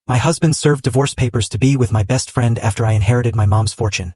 My husband served divorce papers to be with my best friend after I inherited my mom's fortune.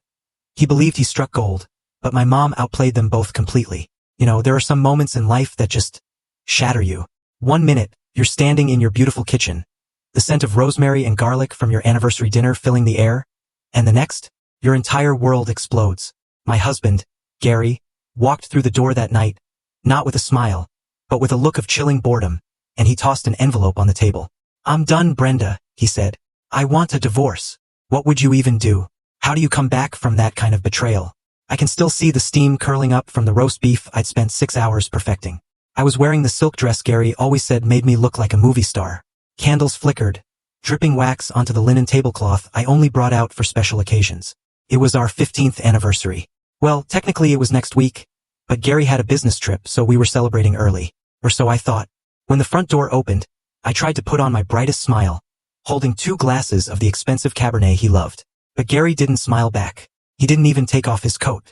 He believed he struck gold, but my mom outplayed them both completely. You know, there are some moments in life that just shatter you. 1 minute, you're standing in your beautiful kitchen, the scent of rosemary and garlic from your anniversary dinner filling the air, and the next, your entire world explodes. My husband, Gary, walked through the door that night, not with a smile, but with a look of chilling boredom, and he tossed an envelope on the table. "I'm done, Brenda," he said. "I want a divorce." What would you even do? How do you come back from that kind of betrayal? I can still see the steam curling up from the roast beef I'd spent 6 hours perfecting. I was wearing the silk dress Gary always said made me look like a movie star. Candles flickered, dripping wax onto the linen tablecloth I only brought out for special occasions. It was our 15th anniversary. Well, technically it was next week, but Gary had a business trip, so we were celebrating early. Or so I thought. When the front door opened, I tried to put on my brightest smile, holding 2 glasses of the expensive Cabernet he loved. But Gary didn't smile back. He didn't even take off his coat.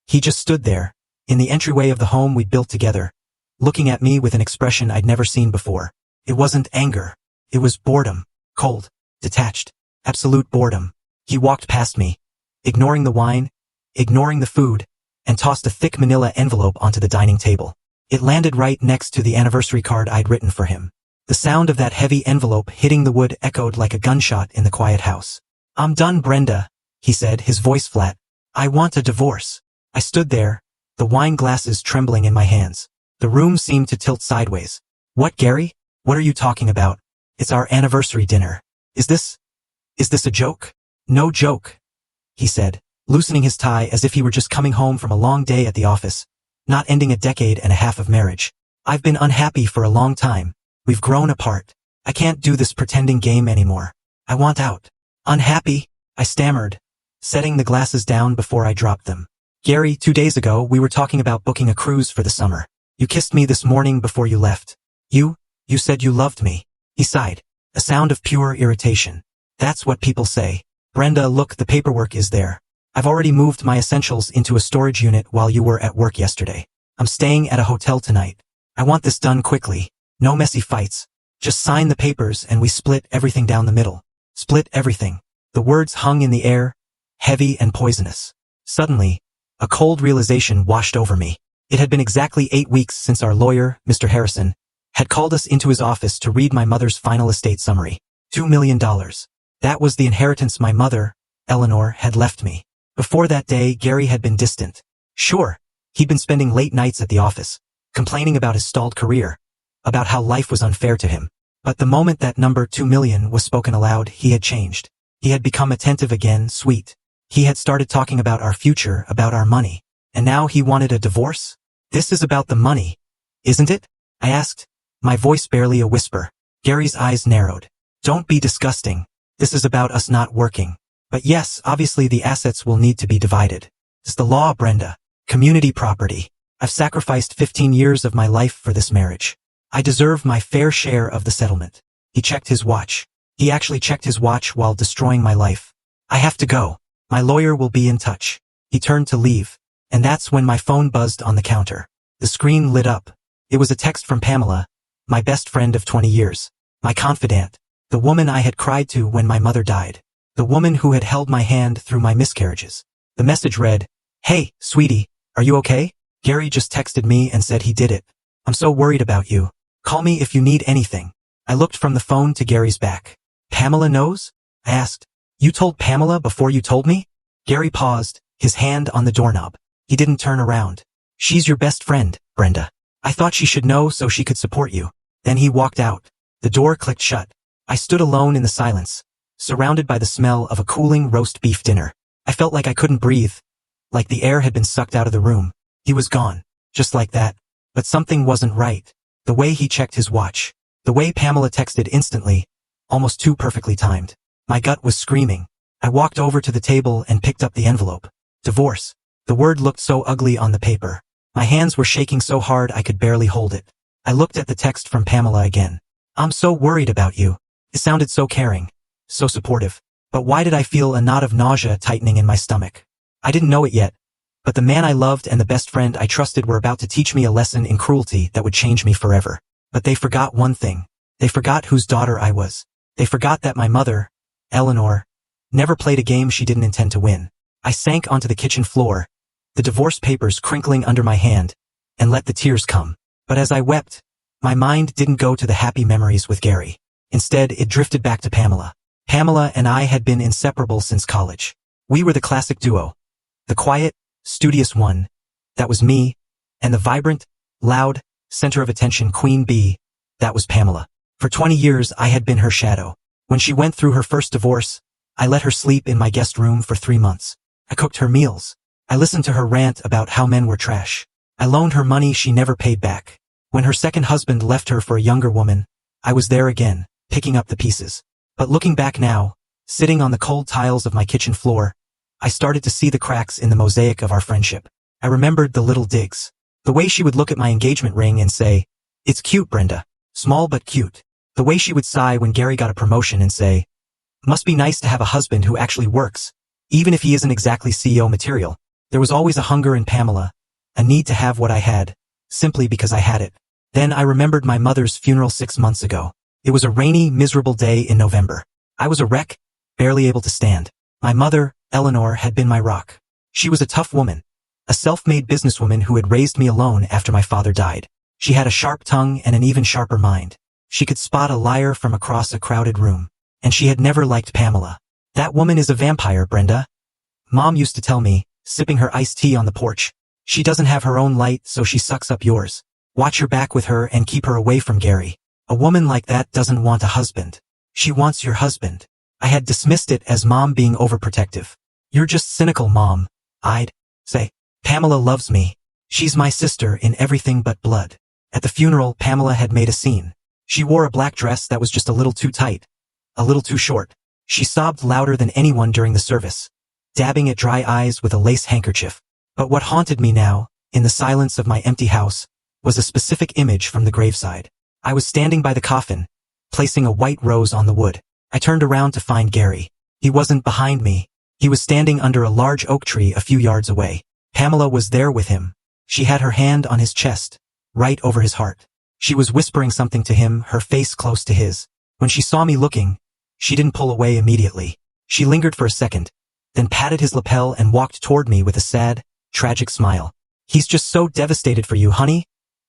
He just stood there, in the entryway of the home we'd built together, looking at me with an expression I'd never seen before. It wasn't anger. It was boredom. Cold. Detached. Absolute boredom. He walked past me, ignoring the wine, ignoring the food, and tossed a thick manila envelope onto the dining table. It landed right next to the anniversary card I'd written for him. The sound of that heavy envelope hitting the wood echoed like a gunshot in the quiet house. "I'm done, Brenda," he said, his voice flat. "I want a divorce." I stood there, the wine glasses trembling in my hands. The room seemed to tilt sideways. "What, Gary? What are you talking about? It's our anniversary dinner. Is this a joke?" "No joke," he said, loosening his tie as if he were just coming home from a long day at the office, not ending a decade and a half of marriage. "I've been unhappy for a long time. We've grown apart. I can't do this pretending game anymore. I want out." "Unhappy?" I stammered, setting the glasses down before I dropped them. "Gary, 2 days ago we were talking about booking a cruise for the summer. You kissed me this morning before you left. You said you loved me." He sighed, a sound of pure irritation. "That's what people say." "Brenda, look, the paperwork is there. I've already moved my essentials into a storage unit while you were at work yesterday. I'm staying at a hotel tonight. I want this done quickly. No messy fights. Just sign the papers and we split everything down the middle." Split everything. The words hung in the air, heavy and poisonous. Suddenly, a cold realization washed over me. It had been exactly 8 weeks since our lawyer, Mr. Harrison, had called us into his office to read my mother's final estate summary. $2 million. That was the inheritance my mother, Eleanor, had left me. Before that day, Gary had been distant. Sure, he'd been spending late nights at the office, complaining about his stalled career, about how life was unfair to him. But the moment that number 2 million was spoken aloud, he had changed. He had become attentive again, sweet. He had started talking about our future, about our money. And now he wanted a divorce? "This is about the money, isn't it?" I asked, my voice barely a whisper. Gary's eyes narrowed. "Don't be disgusting. This is about us not working. But yes, obviously the assets will need to be divided. It's the law, Brenda. Community property. I've sacrificed 15 years of my life for this marriage. I deserve my fair share of the settlement." He checked his watch. He actually checked his watch while destroying my life. "I have to go. My lawyer will be in touch." He turned to leave, and that's when my phone buzzed on the counter. The screen lit up. It was a text from Pamela, my best friend of 20 years, my confidant, the woman I had cried to when my mother died, the woman who had held my hand through my miscarriages. The message read, "Hey, sweetie, are you okay? Gary just texted me and said he did it. I'm so worried about you. Call me if you need anything." I looked from the phone to Gary's back. "Pamela knows?" I asked. "You told Pamela before you told me?" Gary paused, his hand on the doorknob. He didn't turn around. "She's your best friend, Brenda. I thought she should know so she could support you." Then he walked out. The door clicked shut. I stood alone in the silence, surrounded by the smell of a cooling roast beef dinner. I felt like I couldn't breathe, like the air had been sucked out of the room. He was gone, just like that. But something wasn't right. The way he checked his watch, the way Pamela texted instantly, almost too perfectly timed. My gut was screaming. I walked over to the table and picked up the envelope. Divorce. The word looked so ugly on the paper. My hands were shaking so hard I could barely hold it. I looked at the text from Pamela again. "I'm so worried about you." It sounded so caring, so supportive. But why did I feel a knot of nausea tightening in my stomach? I didn't know it yet, but the man I loved and the best friend I trusted were about to teach me a lesson in cruelty that would change me forever. But they forgot one thing. They forgot whose daughter I was. They forgot that my mother, Eleanor, never played a game she didn't intend to win. I sank onto the kitchen floor, the divorce papers crinkling under my hand, and let the tears come. But as I wept, my mind didn't go to the happy memories with Gary. Instead, it drifted back to Pamela. Pamela and I had been inseparable since college. We were the classic duo. The quiet, studious one, that was me, and the vibrant, loud, center of attention queen bee, that was Pamela. For 20 years, I had been her shadow. When she went through her first divorce, I let her sleep in my guest room for 3 months. I cooked her meals. I listened to her rant about how men were trash. I loaned her money she never paid back. When her second husband left her for a younger woman, I was there again, picking up the pieces. But looking back now, sitting on the cold tiles of my kitchen floor, I started to see the cracks in the mosaic of our friendship. I remembered the little digs. The way she would look at my engagement ring and say, "It's cute, Brenda. Small but cute." The way she would sigh when Gary got a promotion and say, "Must be nice to have a husband who actually works, even if he isn't exactly CEO material." There was always a hunger in Pamela, a need to have what I had, simply because I had it. Then I remembered my mother's funeral 6 months ago. It was a rainy, miserable day in November. I was a wreck, barely able to stand. My mother, Eleanor, had been my rock. She was a tough woman, a self-made businesswoman who had raised me alone after my father died. She had a sharp tongue and an even sharper mind. She could spot a liar from across a crowded room. And she had never liked Pamela. "That woman is a vampire, Brenda," Mom used to tell me, sipping her iced tea on the porch. "She doesn't have her own light, so she sucks up yours. Watch your back with her and keep her away from Gary. A woman like that doesn't want a husband. She wants your husband." I had dismissed it as Mom being overprotective. "You're just cynical, Mom," I'd say. "Pamela loves me. She's my sister in everything but blood." At the funeral, Pamela had made a scene. She wore a black dress that was just a little too tight, a little too short. She sobbed louder than anyone during the service, dabbing at dry eyes with a lace handkerchief. But what haunted me now, in the silence of my empty house, was a specific image from the graveside. I was standing by the coffin, placing a white rose on the wood. I turned around to find Gary. He wasn't behind me. He was standing under a large oak tree a few yards away. Pamela was there with him. She had her hand on his chest, right over his heart. She was whispering something to him, her face close to his. When she saw me looking, she didn't pull away immediately. She lingered for a second, then patted his lapel and walked toward me with a sad, tragic smile. "He's just so devastated for you, honey,"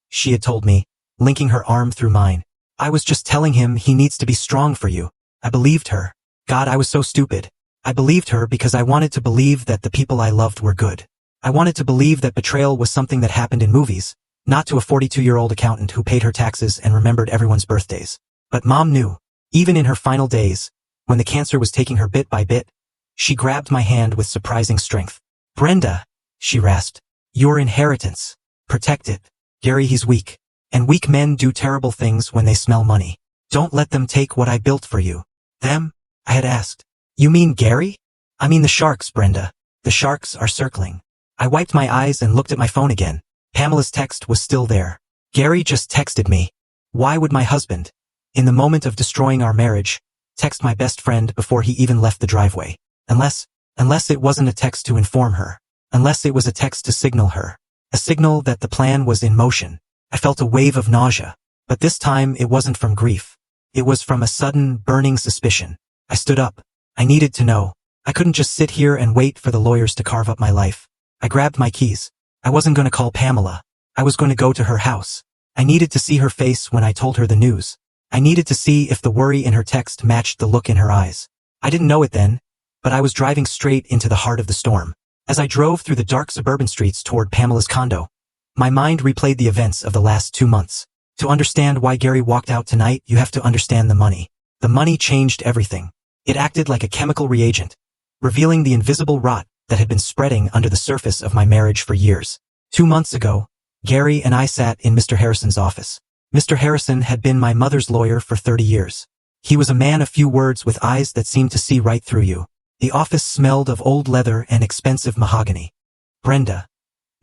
she had told me, linking her arm through mine. "I was just telling him he needs to be strong for you." I believed her. God, I was so stupid. I believed her because I wanted to believe that the people I loved were good. I wanted to believe that betrayal was something that happened in movies, not to a 42-year-old accountant who paid her taxes and remembered everyone's birthdays. But Mom knew. Even in her final days, when the cancer was taking her bit by bit, she grabbed my hand with surprising strength. "Brenda," she rasped, "your inheritance. Protect it. Gary, he's weak. And weak men do terrible things when they smell money. Don't let them take what I built for you." "Them?" I had asked. "You mean Gary?" "I mean the sharks, Brenda. The sharks are circling." I wiped my eyes and looked at my phone again. Pamela's text was still there. "Gary just texted me. Why would my husband, in the moment of destroying our marriage, text my best friend before he even left the driveway? Unless it wasn't a text to inform her. Unless it was a text to signal her. A signal that the plan was in motion." I felt a wave of nausea. But this time it wasn't from grief. It was from a sudden, burning suspicion. I stood up. I needed to know. I couldn't just sit here and wait for the lawyers to carve up my life. I grabbed my keys. I wasn't going to call Pamela. I was going to go to her house. I needed to see her face when I told her the news. I needed to see if the worry in her text matched the look in her eyes. I didn't know it then, but I was driving straight into the heart of the storm. As I drove through the dark suburban streets toward Pamela's condo, my mind replayed the events of the last 2 months. To understand why Gary walked out tonight, you have to understand the money. The money changed everything. It acted like a chemical reagent, revealing the invisible rot that had been spreading under the surface of my marriage for years. 2 months ago, Gary and I sat in Mr. Harrison's office. Mr. Harrison had been my mother's lawyer for 30 years. He was a man of few words with eyes that seemed to see right through you. The office smelled of old leather and expensive mahogany. "Brenda,"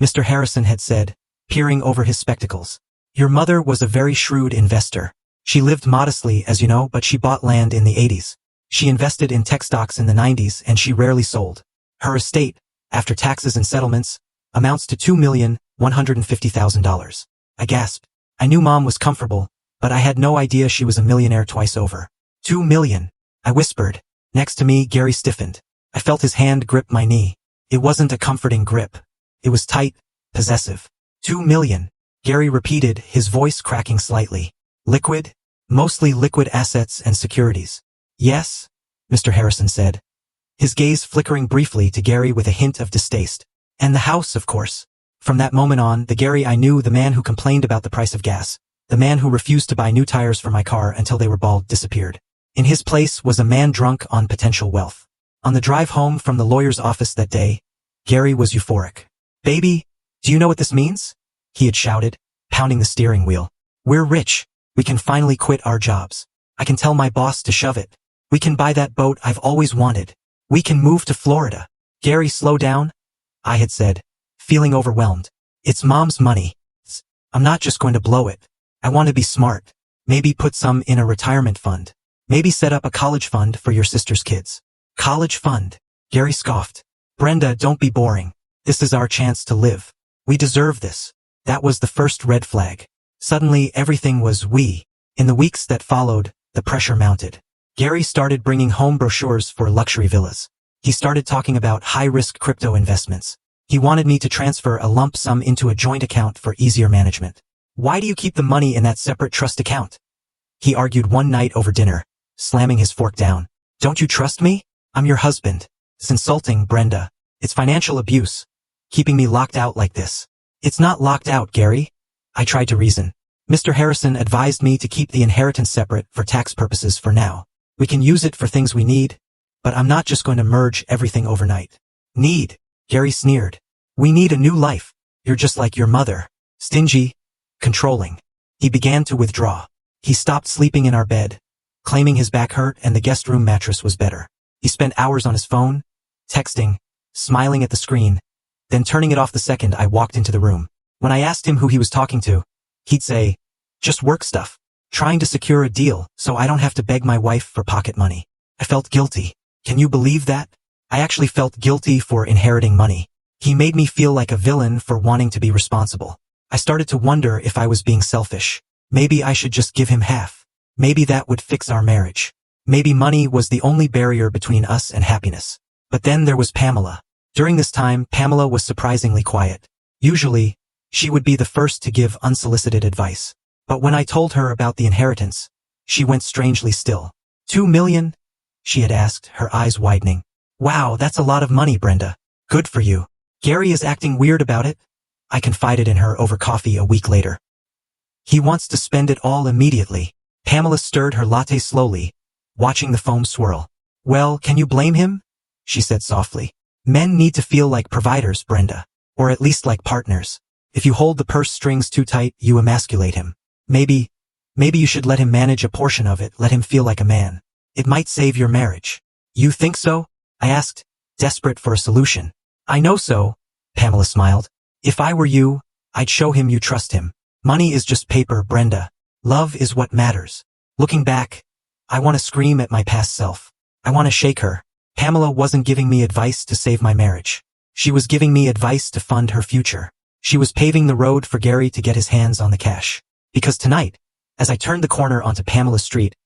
Mr. Harrison had said, peering over his spectacles, "your mother was a very shrewd investor. She lived modestly, as you know, but she bought land in the 80s. She invested in tech stocks in the 90s, and she rarely sold. Her estate, after taxes and settlements, amounts to $2,150,000. I gasped. I knew Mom was comfortable, but I had no idea she was a millionaire twice over. 2 million, I whispered. Next to me, Gary stiffened. I felt his hand grip my knee. It wasn't a comforting grip. It was tight, possessive. 2 million, Gary repeated, his voice cracking slightly. Liquid? Mostly liquid assets and securities. Yes, Mr. Harrison said, his gaze flickering briefly to Gary with a hint of distaste. And the house, of course. From that moment on, the Gary I knew, the man who complained about the price of gas, the man who refused to buy new tires for my car until they were bald, disappeared. In his place was a man drunk on potential wealth. On the drive home from the lawyer's office that day, Gary was euphoric. Baby, do you know what this means? He had shouted, pounding the steering wheel. We're rich. We can finally quit our jobs. I can tell my boss to shove it. We can buy that boat I've always wanted. We can move to Florida. Gary, slow down, I had said, feeling overwhelmed. It's Mom's money. I'm not just going to blow it. I want to be smart. Maybe put some in a retirement fund. Maybe set up a college fund for your sister's kids. College fund? Gary scoffed. Brenda, don't be boring. This is our chance to live. We deserve this. That was the first red flag. Suddenly, everything was we. In the weeks that followed, the pressure mounted. Gary started bringing home brochures for luxury villas. He started talking about high-risk crypto investments. He wanted me to transfer a lump sum into a joint account for easier management. Why do you keep the money in that separate trust account? He argued one night over dinner, slamming his fork down. Don't you trust me? I'm your husband. It's insulting, Brenda. It's financial abuse. Keeping me locked out like this. It's not locked out, Gary. I tried to reason. Mr. Harrison advised me to keep the inheritance separate for tax purposes for now. We can use it for things we need, but I'm not just going to merge everything overnight. Need? Gary sneered. We need a new life. You're just like your mother. Stingy. Controlling. He began to withdraw. He stopped sleeping in our bed, claiming his back hurt and the guest room mattress was better. He spent hours on his phone, texting, smiling at the screen, then turning it off the second I walked into the room. When I asked him who he was talking to, he'd say, just work stuff. Trying to secure a deal so I don't have to beg my wife for pocket money. I felt guilty. Can you believe that? I actually felt guilty for inheriting money. He made me feel like a villain for wanting to be responsible. I started to wonder if I was being selfish. Maybe I should just give him half. Maybe that would fix our marriage. Maybe money was the only barrier between us and happiness. But then there was Pamela. During this time, Pamela was surprisingly quiet. Usually, she would be the first to give unsolicited advice. But when I told her about the inheritance, she went strangely still. 2 million? She had asked, her eyes widening. Wow, that's a lot of money, Brenda. Good for you. Gary is acting weird about it. I confided in her over coffee a week later. He wants to spend it all immediately. Pamela stirred her latte slowly, watching the foam swirl. Well, can you blame him? She said softly. Men need to feel like providers, Brenda. Or at least like partners. If you hold the purse strings too tight, you emasculate him. Maybe you should let him manage a portion of it, let him feel like a man. It might save your marriage. You think so? I asked, desperate for a solution. I know so, Pamela smiled. If I were you, I'd show him you trust him. Money is just paper, Brenda. Love is what matters. Looking back, I want to scream at my past self. I want to shake her. Pamela wasn't giving me advice to save my marriage. She was giving me advice to fund her future. She was paving the road for Gary to get his hands on the cash. Because tonight, as I turned the corner onto Pamela Street,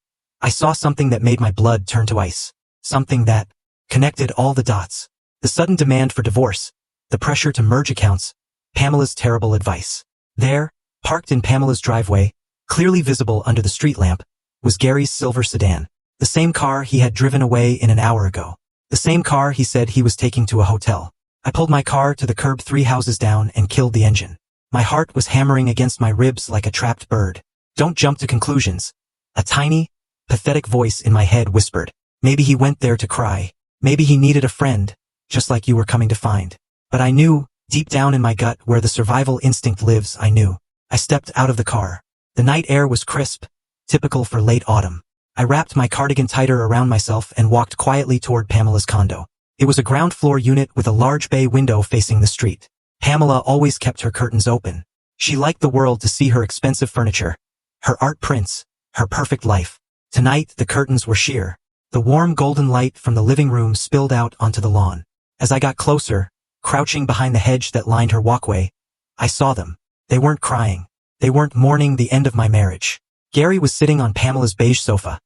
I saw something that made my blood turn to ice. Something that connected all the dots. The sudden demand for divorce, the pressure to merge accounts, Pamela's terrible advice. There, parked in Pamela's driveway, clearly visible under the street lamp, was Gary's silver sedan. The same car he had driven away in an hour ago. The same car he said he was taking to a hotel. I pulled my car to the curb 3 houses down and killed the engine. My heart was hammering against my ribs like a trapped bird. Don't jump to conclusions. A tiny, pathetic voice in my head whispered. Maybe he went there to cry. Maybe he needed a friend, just like you were coming to find. But I knew, deep down in my gut where the survival instinct lives, I knew. I stepped out of the car. The night air was crisp, typical for late autumn. I wrapped my cardigan tighter around myself and walked quietly toward Pamela's condo. It was a ground floor unit with a large bay window facing the street. Pamela always kept her curtains open. She liked the world to see her expensive furniture, her art prints, her perfect life. Tonight, the curtains were sheer. The warm golden light from the living room spilled out onto the lawn. As I got closer, crouching behind the hedge that lined her walkway, I saw them. They weren't crying. They weren't mourning the end of my marriage. Gary was sitting on Pamela's beige sofa,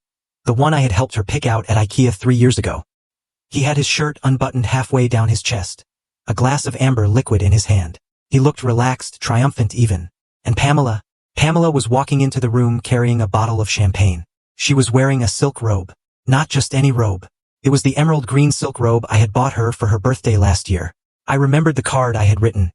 the one I had helped her pick out at IKEA 3 years ago. He had his shirt unbuttoned halfway down his chest, a glass of amber liquid in his hand. He looked relaxed, triumphant even. And Pamela was walking into the room carrying a bottle of champagne. She was wearing a silk robe. Not just any robe. It was the emerald green silk robe I had bought her for her birthday last year. I remembered the card I had written.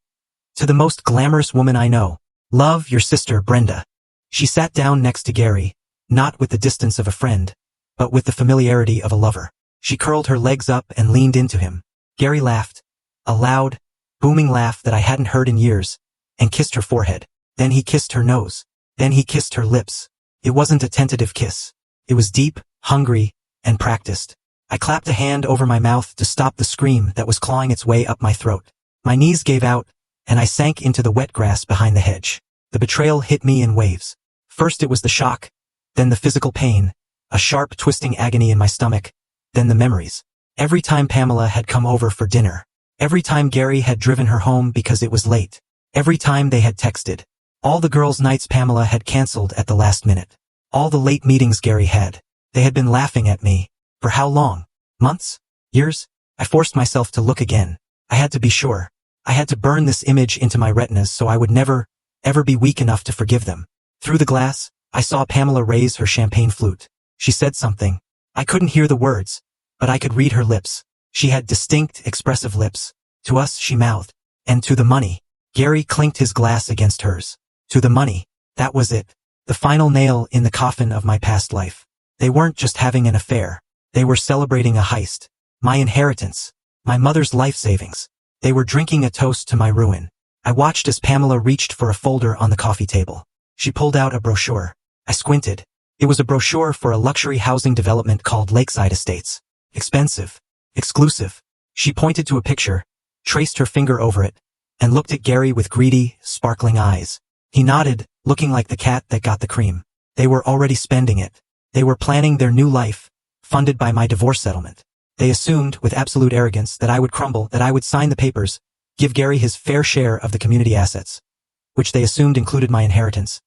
To the most glamorous woman I know. Love, your sister, Brenda. She sat down next to Gary, not with the distance of a friend, but with the familiarity of a lover. She curled her legs up and leaned into him. Gary laughed, a loud, booming laugh that I hadn't heard in years, and kissed her forehead. Then he kissed her nose. Then he kissed her lips. It wasn't a tentative kiss. It was deep, hungry, and practiced. I clapped a hand over my mouth to stop the scream that was clawing its way up my throat. My knees gave out, and I sank into the wet grass behind the hedge. The betrayal hit me in waves. First it was the shock, then the physical pain, a sharp twisting agony in my stomach, then the memories. Every time Pamela had come over for dinner. Every time Gary had driven her home because it was late. Every time they had texted. All the girls' nights Pamela had canceled at the last minute. All the late meetings Gary had. They had been laughing at me. For how long? Months? Years? I forced myself to look again. I had to be sure. I had to burn this image into my retinas so I would never, ever be weak enough to forgive them. Through the glass, I saw Pamela raise her champagne flute. She said something. I couldn't hear the words, but I could read her lips. She had distinct, expressive lips. To us, she mouthed. And to the money. Gary clinked his glass against hers. To the money. That was it. The final nail in the coffin of my past life. They weren't just having an affair. They were celebrating a heist. My inheritance. My mother's life savings. They were drinking a toast to my ruin. I watched as Pamela reached for a folder on the coffee table. She pulled out a brochure. I squinted. It was a brochure for a luxury housing development called Lakeside Estates. Expensive. Exclusive. She pointed to a picture, traced her finger over it, and looked at Gary with greedy, sparkling eyes. He nodded, looking like the cat that got the cream. They were already spending it. They were planning their new life, funded by my divorce settlement. They assumed, with absolute arrogance, that I would crumble, that I would sign the papers, give Gary his fair share of the community assets, which they assumed included my inheritance,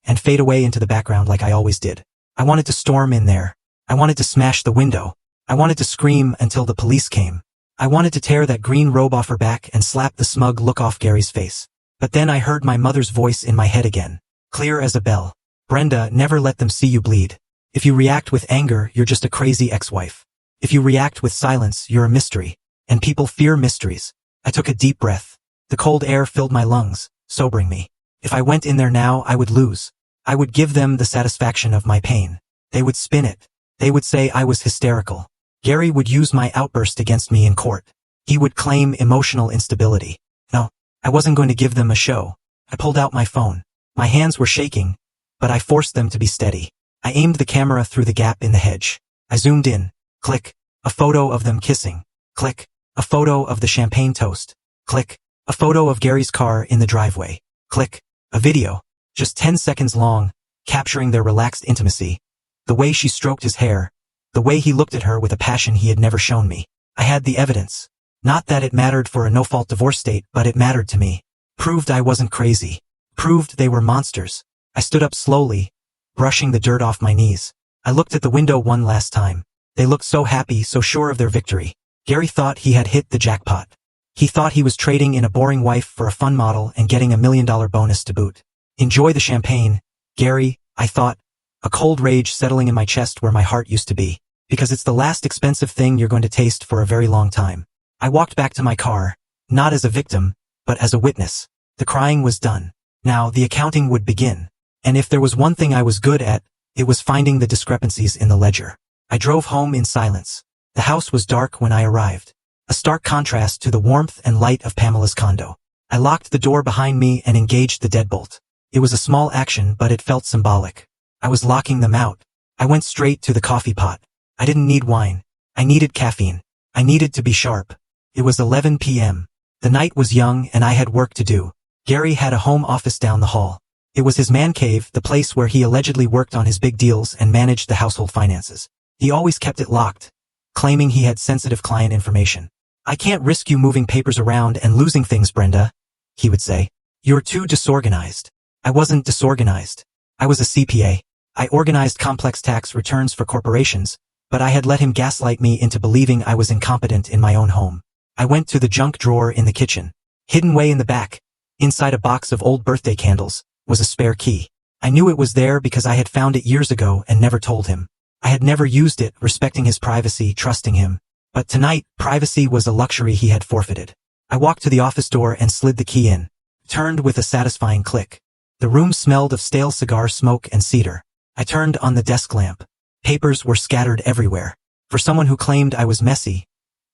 and fade away into the background like I always did. I wanted to storm in there. I wanted to smash the window. I wanted to scream until the police came. I wanted to tear that green robe off her back and slap the smug look off Gary's face. But then I heard my mother's voice in my head again, clear as a bell. Brenda, never let them see you bleed. If you react with anger, you're just a crazy ex-wife. If you react with silence, you're a mystery. And people fear mysteries. I took a deep breath. The cold air filled my lungs, sobering me. If I went in there now, I would lose. I would give them the satisfaction of my pain. They would spin it. They would say I was hysterical. Gary would use my outburst against me in court. He would claim emotional instability. No, I wasn't going to give them a show. I pulled out my phone. My hands were shaking, but I forced them to be steady. I aimed the camera through the gap in the hedge. I zoomed in. Click. A photo of them kissing. Click. A photo of the champagne toast. Click. A photo of Gary's car in the driveway. Click. A video. Just 10 seconds long, capturing their relaxed intimacy. The way she stroked his hair. The way he looked at her with a passion he had never shown me. I had the evidence. Not that it mattered for a no-fault divorce state, but it mattered to me. Proved I wasn't crazy. Proved they were monsters. I stood up slowly, brushing the dirt off my knees. I looked at the window one last time. They looked so happy, so sure of their victory. Gary thought he had hit the jackpot. He thought he was trading in a boring wife for a fun model and getting $1 million bonus to boot. Enjoy the champagne, Gary, I thought, a cold rage settling in my chest where my heart used to be. Because it's the last expensive thing you're going to taste for a very long time. I walked back to my car, not as a victim, but as a witness. The crying was done. Now the accounting would begin. And if there was one thing I was good at, it was finding the discrepancies in the ledger. I drove home in silence. The house was dark when I arrived. A stark contrast to the warmth and light of Pamela's condo. I locked the door behind me and engaged the deadbolt. It was a small action, but it felt symbolic. I was locking them out. I went straight to the coffee pot. I didn't need wine. I needed caffeine. I needed to be sharp. It was 11 p.m. The night was young and I had work to do. Gary had a home office down the hall. It was his man cave, the place where he allegedly worked on his big deals and managed the household finances. He always kept it locked, claiming he had sensitive client information. I can't risk you moving papers around and losing things, Brenda, he would say. You're too disorganized. I wasn't disorganized. I was a CPA. I organized complex tax returns for corporations, but I had let him gaslight me into believing I was incompetent in my own home. I went to the junk drawer in the kitchen. Hidden way in the back, inside a box of old birthday candles, was a spare key. I knew it was there because I had found it years ago and never told him. I had never used it, respecting his privacy, trusting him. But tonight, privacy was a luxury he had forfeited. I walked to the office door and slid the key in. Turned with a satisfying click. The room smelled of stale cigar smoke and cedar. I turned on the desk lamp. Papers were scattered everywhere. For someone who claimed I was messy,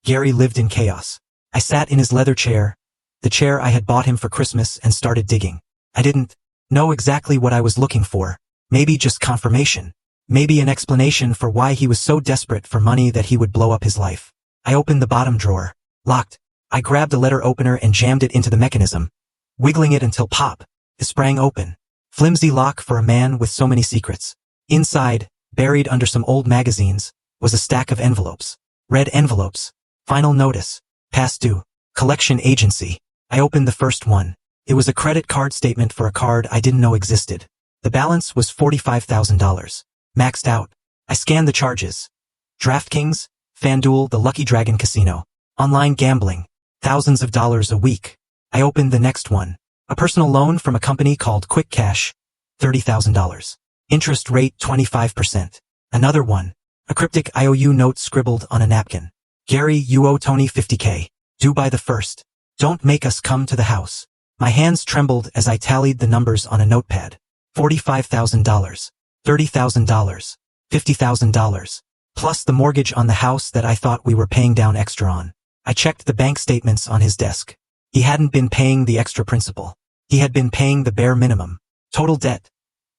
Gary lived in chaos. I sat in his leather chair, the chair I had bought him for Christmas, and started digging. I didn't know exactly what I was looking for. Maybe just confirmation. Maybe an explanation for why he was so desperate for money that he would blow up his life. I opened the bottom drawer. Locked. I grabbed a letter opener and jammed it into the mechanism, wiggling it until pop. It sprang open. Flimsy lock for a man with so many secrets. Inside, buried under some old magazines, was a stack of envelopes. Red envelopes. Final notice. Past due. Collection agency. I opened the first one. It was a credit card statement for a card I didn't know existed. The balance was $45,000. Maxed out. I scanned the charges. DraftKings, FanDuel, the Lucky Dragon Casino. Online gambling. Thousands of dollars a week. I opened the next one. A personal loan from a company called Quick Cash. $30,000. Interest rate 25%. Another one. A cryptic IOU note scribbled on a napkin. Gary, you owe Tony $50K. Due by the 1st. Don't make us come to the house. My hands trembled as I tallied the numbers on a notepad. $45,000. $30,000. $50,000. Plus the mortgage on the house that I thought we were paying down extra on. I checked the bank statements on his desk. He hadn't been paying the extra principal. He had been paying the bare minimum. Total debt.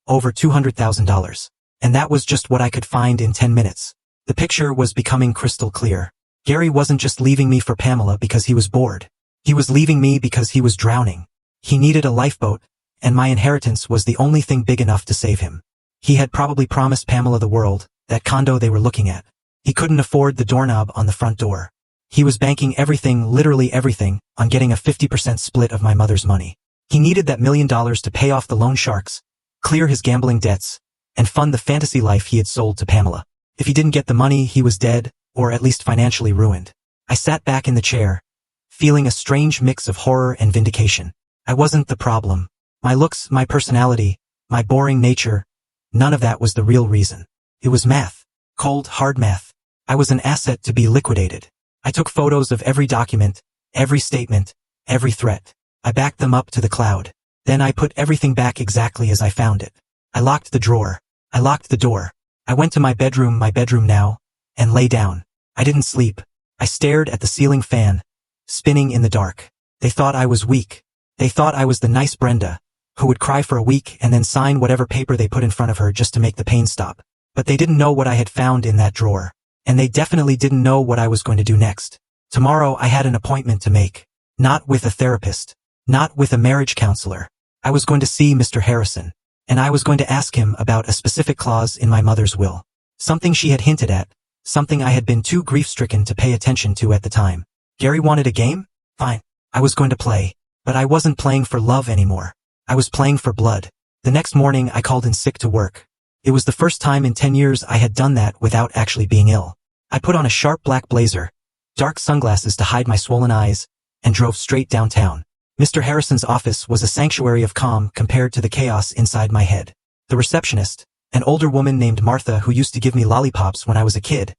Over $200,000. And that was just what I could find in 10 minutes. The picture was becoming crystal clear. Gary wasn't just leaving me for Pamela because he was bored. He was leaving me because he was drowning. He needed a lifeboat, and my inheritance was the only thing big enough to save him. He had probably promised Pamela the world, that condo they were looking at. He couldn't afford the doorknob on the front door. He was banking everything, literally everything, on getting a 50% split of my mother's money. He needed that $1 million to pay off the loan sharks, clear his gambling debts, and fund the fantasy life he had sold to Pamela. If he didn't get the money, he was dead, or at least financially ruined. I sat back in the chair, feeling a strange mix of horror and vindication. I wasn't the problem. My looks, my personality, my boring nature, none of that was the real reason. It was math. Cold, hard math. I was an asset to be liquidated. I took photos of every document, every statement, every threat. I backed them up to the cloud. Then I put everything back exactly as I found it. I locked the drawer. I locked the door. I went to my bedroom now, and lay down. I didn't sleep. I stared at the ceiling fan, spinning in the dark. They thought I was weak. They thought I was the nice Brenda, who would cry for a week and then sign whatever paper they put in front of her just to make the pain stop. But they didn't know what I had found in that drawer. And they definitely didn't know what I was going to do next. Tomorrow I had an appointment to make. Not with a therapist. Not with a marriage counselor. I was going to see Mr. Harrison. And I was going to ask him about a specific clause in my mother's will. Something she had hinted at. Something I had been too grief-stricken to pay attention to at the time. Gary wanted a game? Fine. I was going to play. But I wasn't playing for love anymore. I was playing for blood. The next morning I called in sick to work. It was the first time in 10 years I had done that without actually being ill. I put on a sharp black blazer, dark sunglasses to hide my swollen eyes, and drove straight downtown. Mr. Harrison's office was a sanctuary of calm compared to the chaos inside my head. The receptionist, an older woman named Martha who used to give me lollipops when I was a kid,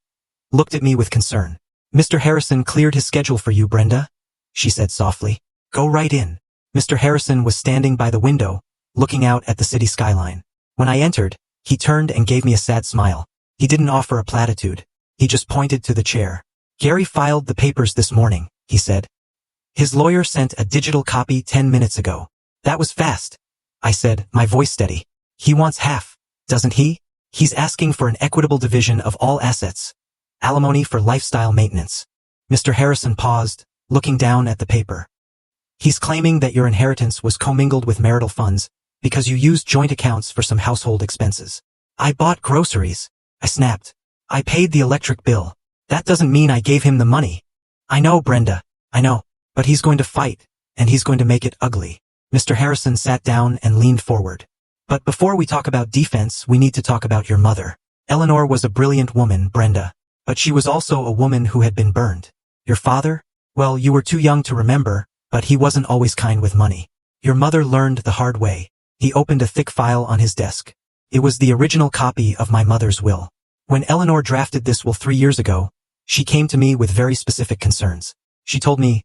looked at me with concern. "Mr. Harrison cleared his schedule for you, Brenda," she said softly. "Go right in." Mr. Harrison was standing by the window, looking out at the city skyline. When I entered, he turned and gave me a sad smile. He didn't offer a platitude. He just pointed to the chair. "Gary filed the papers this morning," he said. "His lawyer sent a digital copy 10 minutes ago." "That was fast," I said, my voice steady. "He wants half, doesn't he? He's asking for an equitable division of all assets. Alimony for lifestyle maintenance." Mr. Harrison paused, looking down at the paper. "He's claiming that your inheritance was commingled with marital funds because you used joint accounts for some household expenses." "I bought groceries," I snapped. "I paid the electric bill. That doesn't mean I gave him the money." "I know, Brenda, I know, but he's going to fight, and he's going to make it ugly." Mr. Harrison sat down and leaned forward. But before we talk about defense, we need to talk about your mother. Eleanor was a brilliant woman, Brenda. But she was also a woman who had been burned. Your father? Well, you were too young to remember, but he wasn't always kind with money. Your mother learned the hard way. He opened a thick file on his desk. It was the original copy of my mother's will. When Eleanor drafted this will 3 years ago, she came to me with very specific concerns. She told me,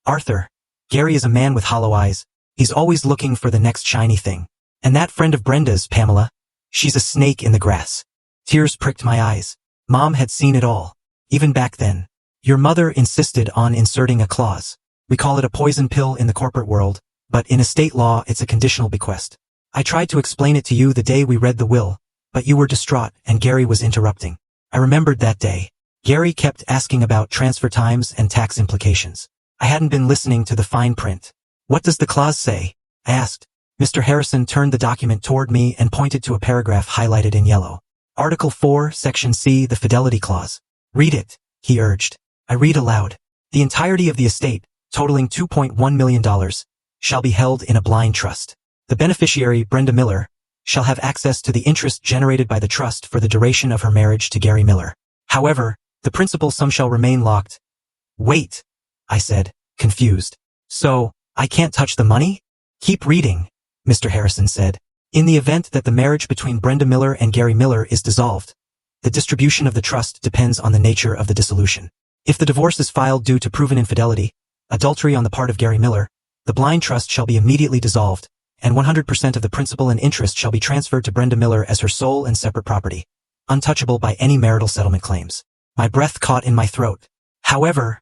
Arthur, Gary is a man with hollow eyes. He's always looking for the next shiny thing. And that friend of Brenda's, Pamela, she's a snake in the grass. Tears pricked my eyes. Mom had seen it all. Even back then. Your mother insisted on inserting a clause. We call it a poison pill in the corporate world, but in estate law it's a conditional bequest. I tried to explain it to you the day we read the will, but you were distraught and Gary was interrupting. I remembered that day. Gary kept asking about transfer times and tax implications. I hadn't been listening to the fine print. What does the clause say? I asked. Mr. Harrison turned the document toward me and pointed to a paragraph highlighted in yellow. Article 4, Section C, the Fidelity Clause. Read it, he urged. I read aloud. The entirety of the estate, totaling $2.1 million, shall be held in a blind trust. The beneficiary, Brenda Miller, shall have access to the interest generated by the trust for the duration of her marriage to Gary Miller. However, the principal sum shall remain locked. Wait, I said, confused. So, I can't touch the money? Keep reading, Mr. Harrison said. In the event that the marriage between Brenda Miller and Gary Miller is dissolved, the distribution of the trust depends on the nature of the dissolution. If the divorce is filed due to proven infidelity, adultery on the part of Gary Miller, the blind trust shall be immediately dissolved, and 100% of the principal and interest shall be transferred to Brenda Miller as her sole and separate property, untouchable by any marital settlement claims. My breath caught in my throat. However,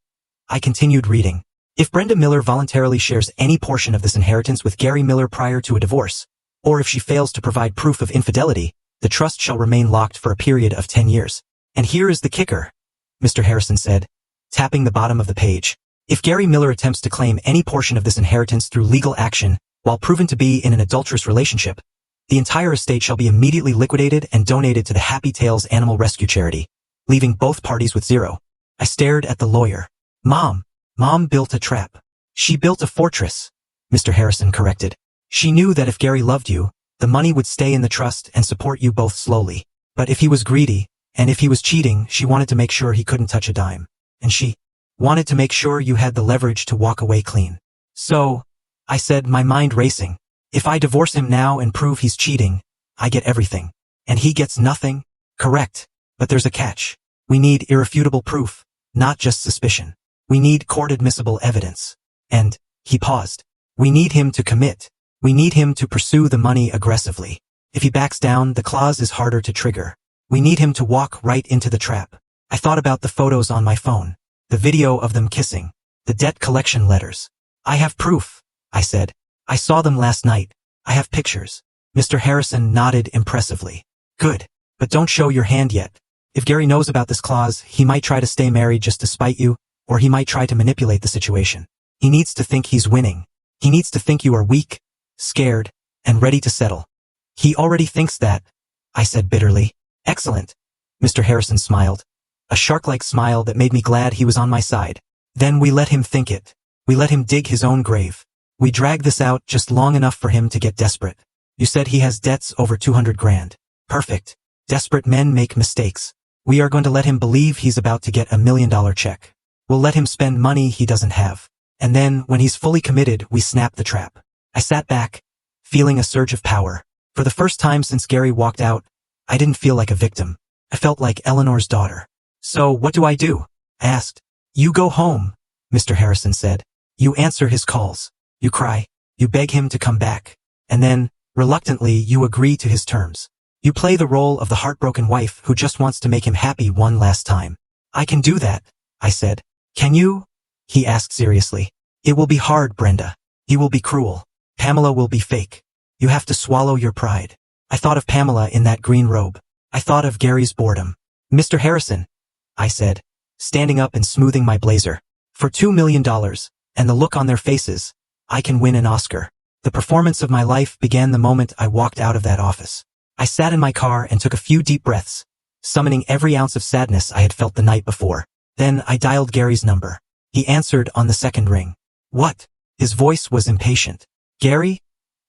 I continued reading. If Brenda Miller voluntarily shares any portion of this inheritance with Gary Miller prior to a divorce, or if she fails to provide proof of infidelity, the trust shall remain locked for a period of 10 years. And here is the kicker, Mr. Harrison said, tapping the bottom of the page. If Gary Miller attempts to claim any portion of this inheritance through legal action, while proven to be in an adulterous relationship, the entire estate shall be immediately liquidated and donated to the Happy Tails Animal Rescue Charity, leaving both parties with zero. I stared at the lawyer. Mom built a trap. She built a fortress, Mr. Harrison corrected. She knew that if Gary loved you, the money would stay in the trust and support you both slowly. But if he was greedy, and if he was cheating, she wanted to make sure he couldn't touch a dime. And she wanted to make sure you had the leverage to walk away clean. So, I said, my mind racing, if I divorce him now and prove he's cheating, I get everything. And he gets nothing? Correct. But there's a catch. We need irrefutable proof, not just suspicion. We need court-admissible evidence. And, he paused. We need him to commit. We need him to pursue the money aggressively. If he backs down, the clause is harder to trigger. We need him to walk right into the trap. I thought about the photos on my phone, the video of them kissing, the debt collection letters. I have proof, I said. I saw them last night. I have pictures. Mr. Harrison nodded impressively. Good, but don't show your hand yet. If Gary knows about this clause, he might try to stay married just to spite you, or he might try to manipulate the situation. He needs to think he's winning. He needs to think you are weak, scared, and ready to settle. He already thinks that, I said bitterly. Excellent. Mr. Harrison smiled. A shark-like smile that made me glad he was on my side. Then we let him think it. We let him dig his own grave. We dragged this out just long enough for him to get desperate. You said he has debts over 200 grand. Perfect. Desperate men make mistakes. We are going to let him believe he's about to get $1 million check. We'll let him spend money he doesn't have. And then, when he's fully committed, we snap the trap. I sat back, feeling a surge of power. For the first time since Gary walked out, I didn't feel like a victim. I felt like Eleanor's daughter. So what do? I asked. You go home, Mr. Harrison said. You answer his calls. You cry. You beg him to come back. And then, reluctantly, you agree to his terms. You play the role of the heartbroken wife who just wants to make him happy one last time. I can do that, I said. Can you? He asked seriously. It will be hard, Brenda. He will be cruel. Pamela will be fake. You have to swallow your pride. I thought of Pamela in that green robe. I thought of Gary's boredom. Mr. Harrison, I said, standing up and smoothing my blazer. For $2 million, and the look on their faces, I can win an Oscar. The performance of my life began the moment I walked out of that office. I sat in my car and took a few deep breaths, summoning every ounce of sadness I had felt the night before. Then I dialed Gary's number. He answered on the second ring. What? His voice was impatient. Gary?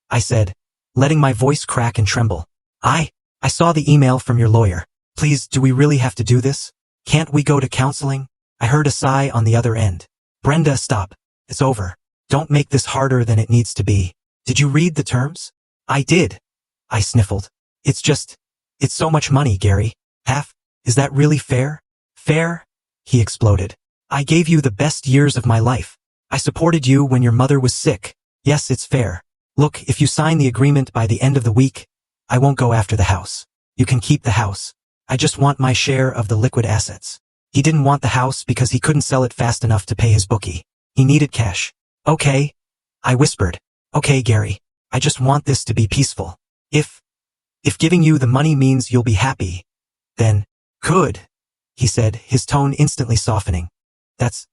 I said, letting my voice crack and tremble. I saw the email from your lawyer. Please, do we really have to do this? Can't we go to counseling? I heard a sigh on the other end. Brenda, stop. It's over. Don't make this harder than it needs to be. Did you read the terms? I did. I sniffled. It's so much money, Gary. Half? Is that really fair? Fair? He exploded. I gave you the best years of my life. I supported you when your mother was sick. Yes, it's fair. Look, if you sign the agreement by the end of the week, I won't go after the house. You can keep the house. I just want my share of the liquid assets. He didn't want the house because he couldn't sell it fast enough to pay his bookie. He needed cash. Okay. I whispered. Okay, Gary. I just want this to be peaceful. If giving you the money means you'll be happy, then, good, he said, his tone instantly softening. That's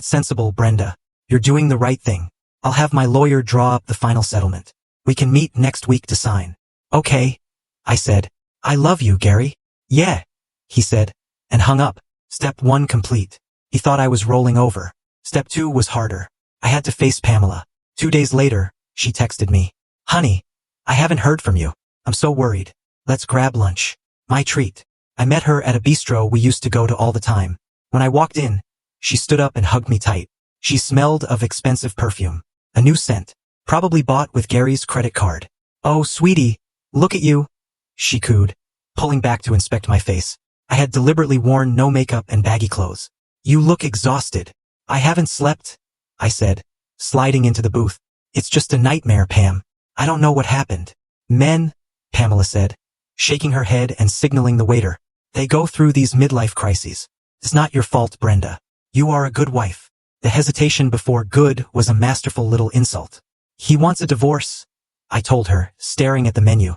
sensible, Brenda. You're doing the right thing. I'll have my lawyer draw up the final settlement. We can meet next week to sign. Okay, I said. I love you, Gary. Yeah, he said, and hung up. Step 1 complete. He thought I was rolling over. Step 2 was harder. I had to face Pamela. 2 days later, she texted me. Honey, I haven't heard from you. I'm so worried. Let's grab lunch. My treat. I met her at a bistro we used to go to all the time. When I walked in, she stood up and hugged me tight. She smelled of expensive perfume. A new scent. Probably bought with Gary's credit card. Oh, sweetie, look at you, she cooed, pulling back to inspect my face. I had deliberately worn no makeup and baggy clothes. You look exhausted. I haven't slept, I said, sliding into the booth. It's just a nightmare, Pam. I don't know what happened. Men, Pamela said, shaking her head and signaling the waiter. They go through these midlife crises. It's not your fault, Brenda. You are a good wife. The hesitation before good was a masterful little insult. He wants a divorce, I told her, staring at the menu.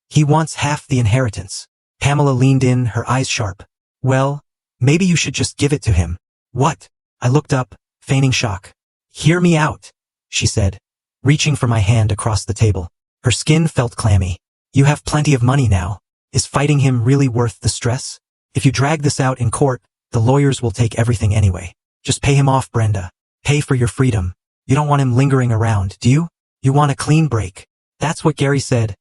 He wants half the inheritance. Pamela leaned in, her eyes sharp. Well, maybe you should just give it to him. What? I looked up, feigning shock. Hear me out, she said, reaching for my hand across the table. Her skin felt clammy. You have plenty of money now. Is fighting him really worth the stress? If you drag this out in court, the lawyers will take everything anyway. Just pay him off, Brenda. Pay for your freedom. You don't want him lingering around, do you? You want a clean break. That's what Gary said.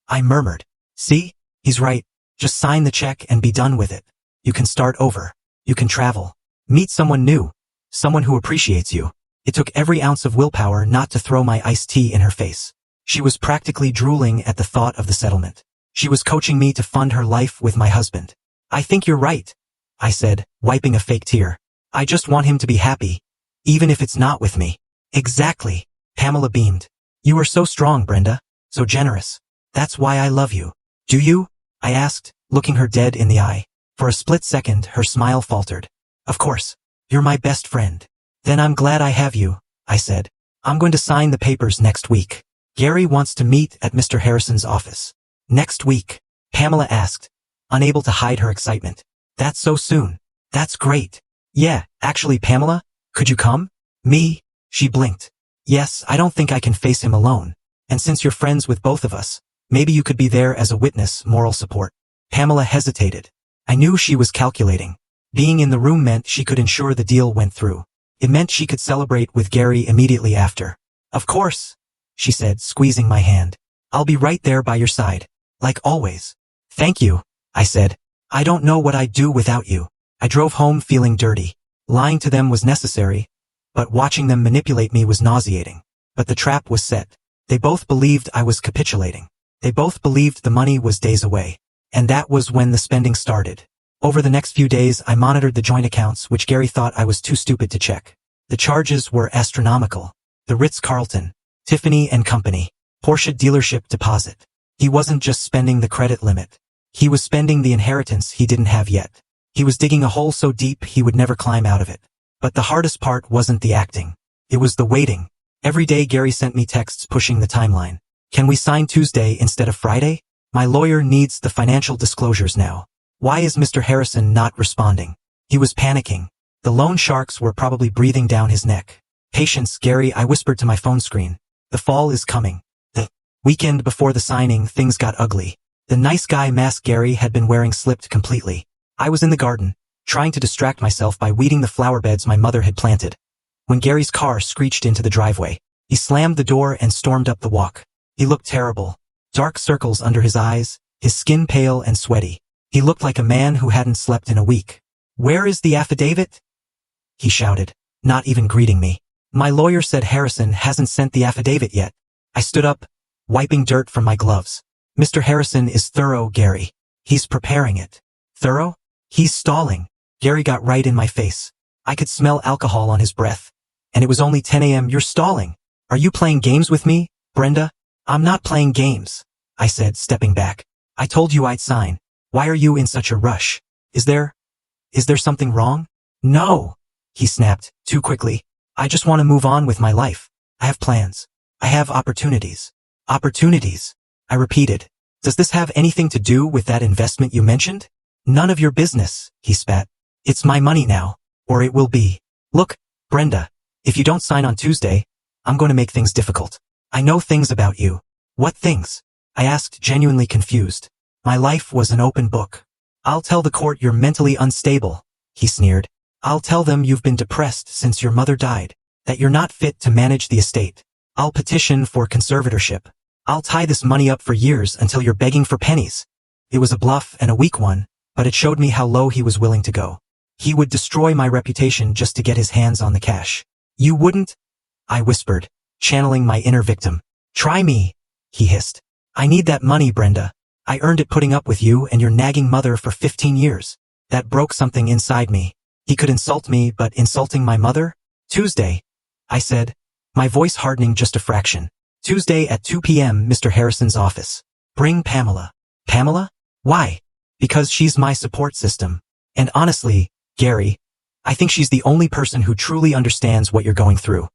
I murmured. See? He's right. Just sign the check and be done with it. You can start over. You can travel. Meet someone new. Someone who appreciates you. It took every ounce of willpower not to throw my iced tea in her face. She was practically drooling at the thought of the settlement. She was coaching me to fund her life with my husband. I think you're right, I said, wiping a fake tear. I just want him to be happy, even if it's not with me. Exactly, Pamela beamed. You are so strong, Brenda, so generous. That's why I love you. Do you? I asked, looking her dead in the eye. For a split second, her smile faltered. Of course. You're my best friend. Then I'm glad I have you, I said. I'm going to sign the papers next week. Gary wants to meet at Mr. Harrison's office. Next week? Pamela asked, unable to hide her excitement. That's so soon. That's great. Yeah, actually, Pamela, could you come? Me? She blinked. Yes, I don't think I can face him alone. And since you're friends with both of us, maybe you could be there as a witness, moral support. Pamela hesitated. I knew she was calculating. Being in the room meant she could ensure the deal went through. It meant she could celebrate with Gary immediately after. Of course, she said, squeezing my hand. I'll be right there by your side. Like always. Thank you, I said. I don't know what I'd do without you. I drove home feeling dirty. Lying to them was necessary, but watching them manipulate me was nauseating. But the trap was set. They both believed I was capitulating. They both believed the money was days away. And that was when the spending started. Over the next few days, I monitored the joint accounts, which Gary thought I was too stupid to check. The charges were astronomical. The Ritz-Carlton, Tiffany & Company, Porsche dealership deposit. He wasn't just spending the credit limit. He was spending the inheritance he didn't have yet. He was digging a hole so deep he would never climb out of it. But the hardest part wasn't the acting. It was the waiting. Every day Gary sent me texts pushing the timeline. Can we sign Tuesday instead of Friday? My lawyer needs the financial disclosures now. Why is Mr. Harrison not responding? He was panicking. The loan sharks were probably breathing down his neck. Patience, Gary, I whispered to my phone screen. The fall is coming. The weekend before the signing, things got ugly. The nice guy mask Gary had been wearing slipped completely. I was in the garden, trying to distract myself by weeding the flower beds my mother had planted. When Gary's car screeched into the driveway, he slammed the door and stormed up the walk. He looked terrible. Dark circles under his eyes, his skin pale and sweaty. He looked like a man who hadn't slept in a week. "Where is the affidavit?" he shouted, not even greeting me. "My lawyer said Harrison hasn't sent the affidavit yet." I stood up, wiping dirt from my gloves. "Mr. Harrison is thorough, Gary. He's preparing it." "Thorough? He's stalling." Gary got right in my face. I could smell alcohol on his breath. "And it was only 10 a.m. You're stalling. Are you playing games with me, Brenda?" "I'm not playing games," I said, stepping back. "I told you I'd sign. Why are you in such a rush? Is there something wrong?" "No," he snapped, too quickly. "I just want to move on with my life. I have plans. I have opportunities." "Opportunities," I repeated. "Does this have anything to do with that investment you mentioned?" "None of your business," he spat. "It's my money now, or it will be. Look, Brenda, if you don't sign on Tuesday, I'm going to make things difficult. I know things about you." "What things?" I asked, genuinely confused. My life was an open book. "I'll tell the court you're mentally unstable," he sneered. "I'll tell them you've been depressed since your mother died, that you're not fit to manage the estate. I'll petition for conservatorship. I'll tie this money up for years until you're begging for pennies." It was a bluff and a weak one, but it showed me how low he was willing to go. He would destroy my reputation just to get his hands on the cash. "You wouldn't?" I whispered, channeling my inner victim. "Try me," he hissed. "I need that money, Brenda. I earned it putting up with you and your nagging mother for 15 years. That broke something inside me. He could insult me, but insulting my mother? "Tuesday," I said, my voice hardening just a fraction. "Tuesday at 2 p.m. Mr. Harrison's office. Bring Pamela." "Pamela? Why?" "Because she's my support system. And honestly, Gary, I think she's the only person who truly understands what you're going through."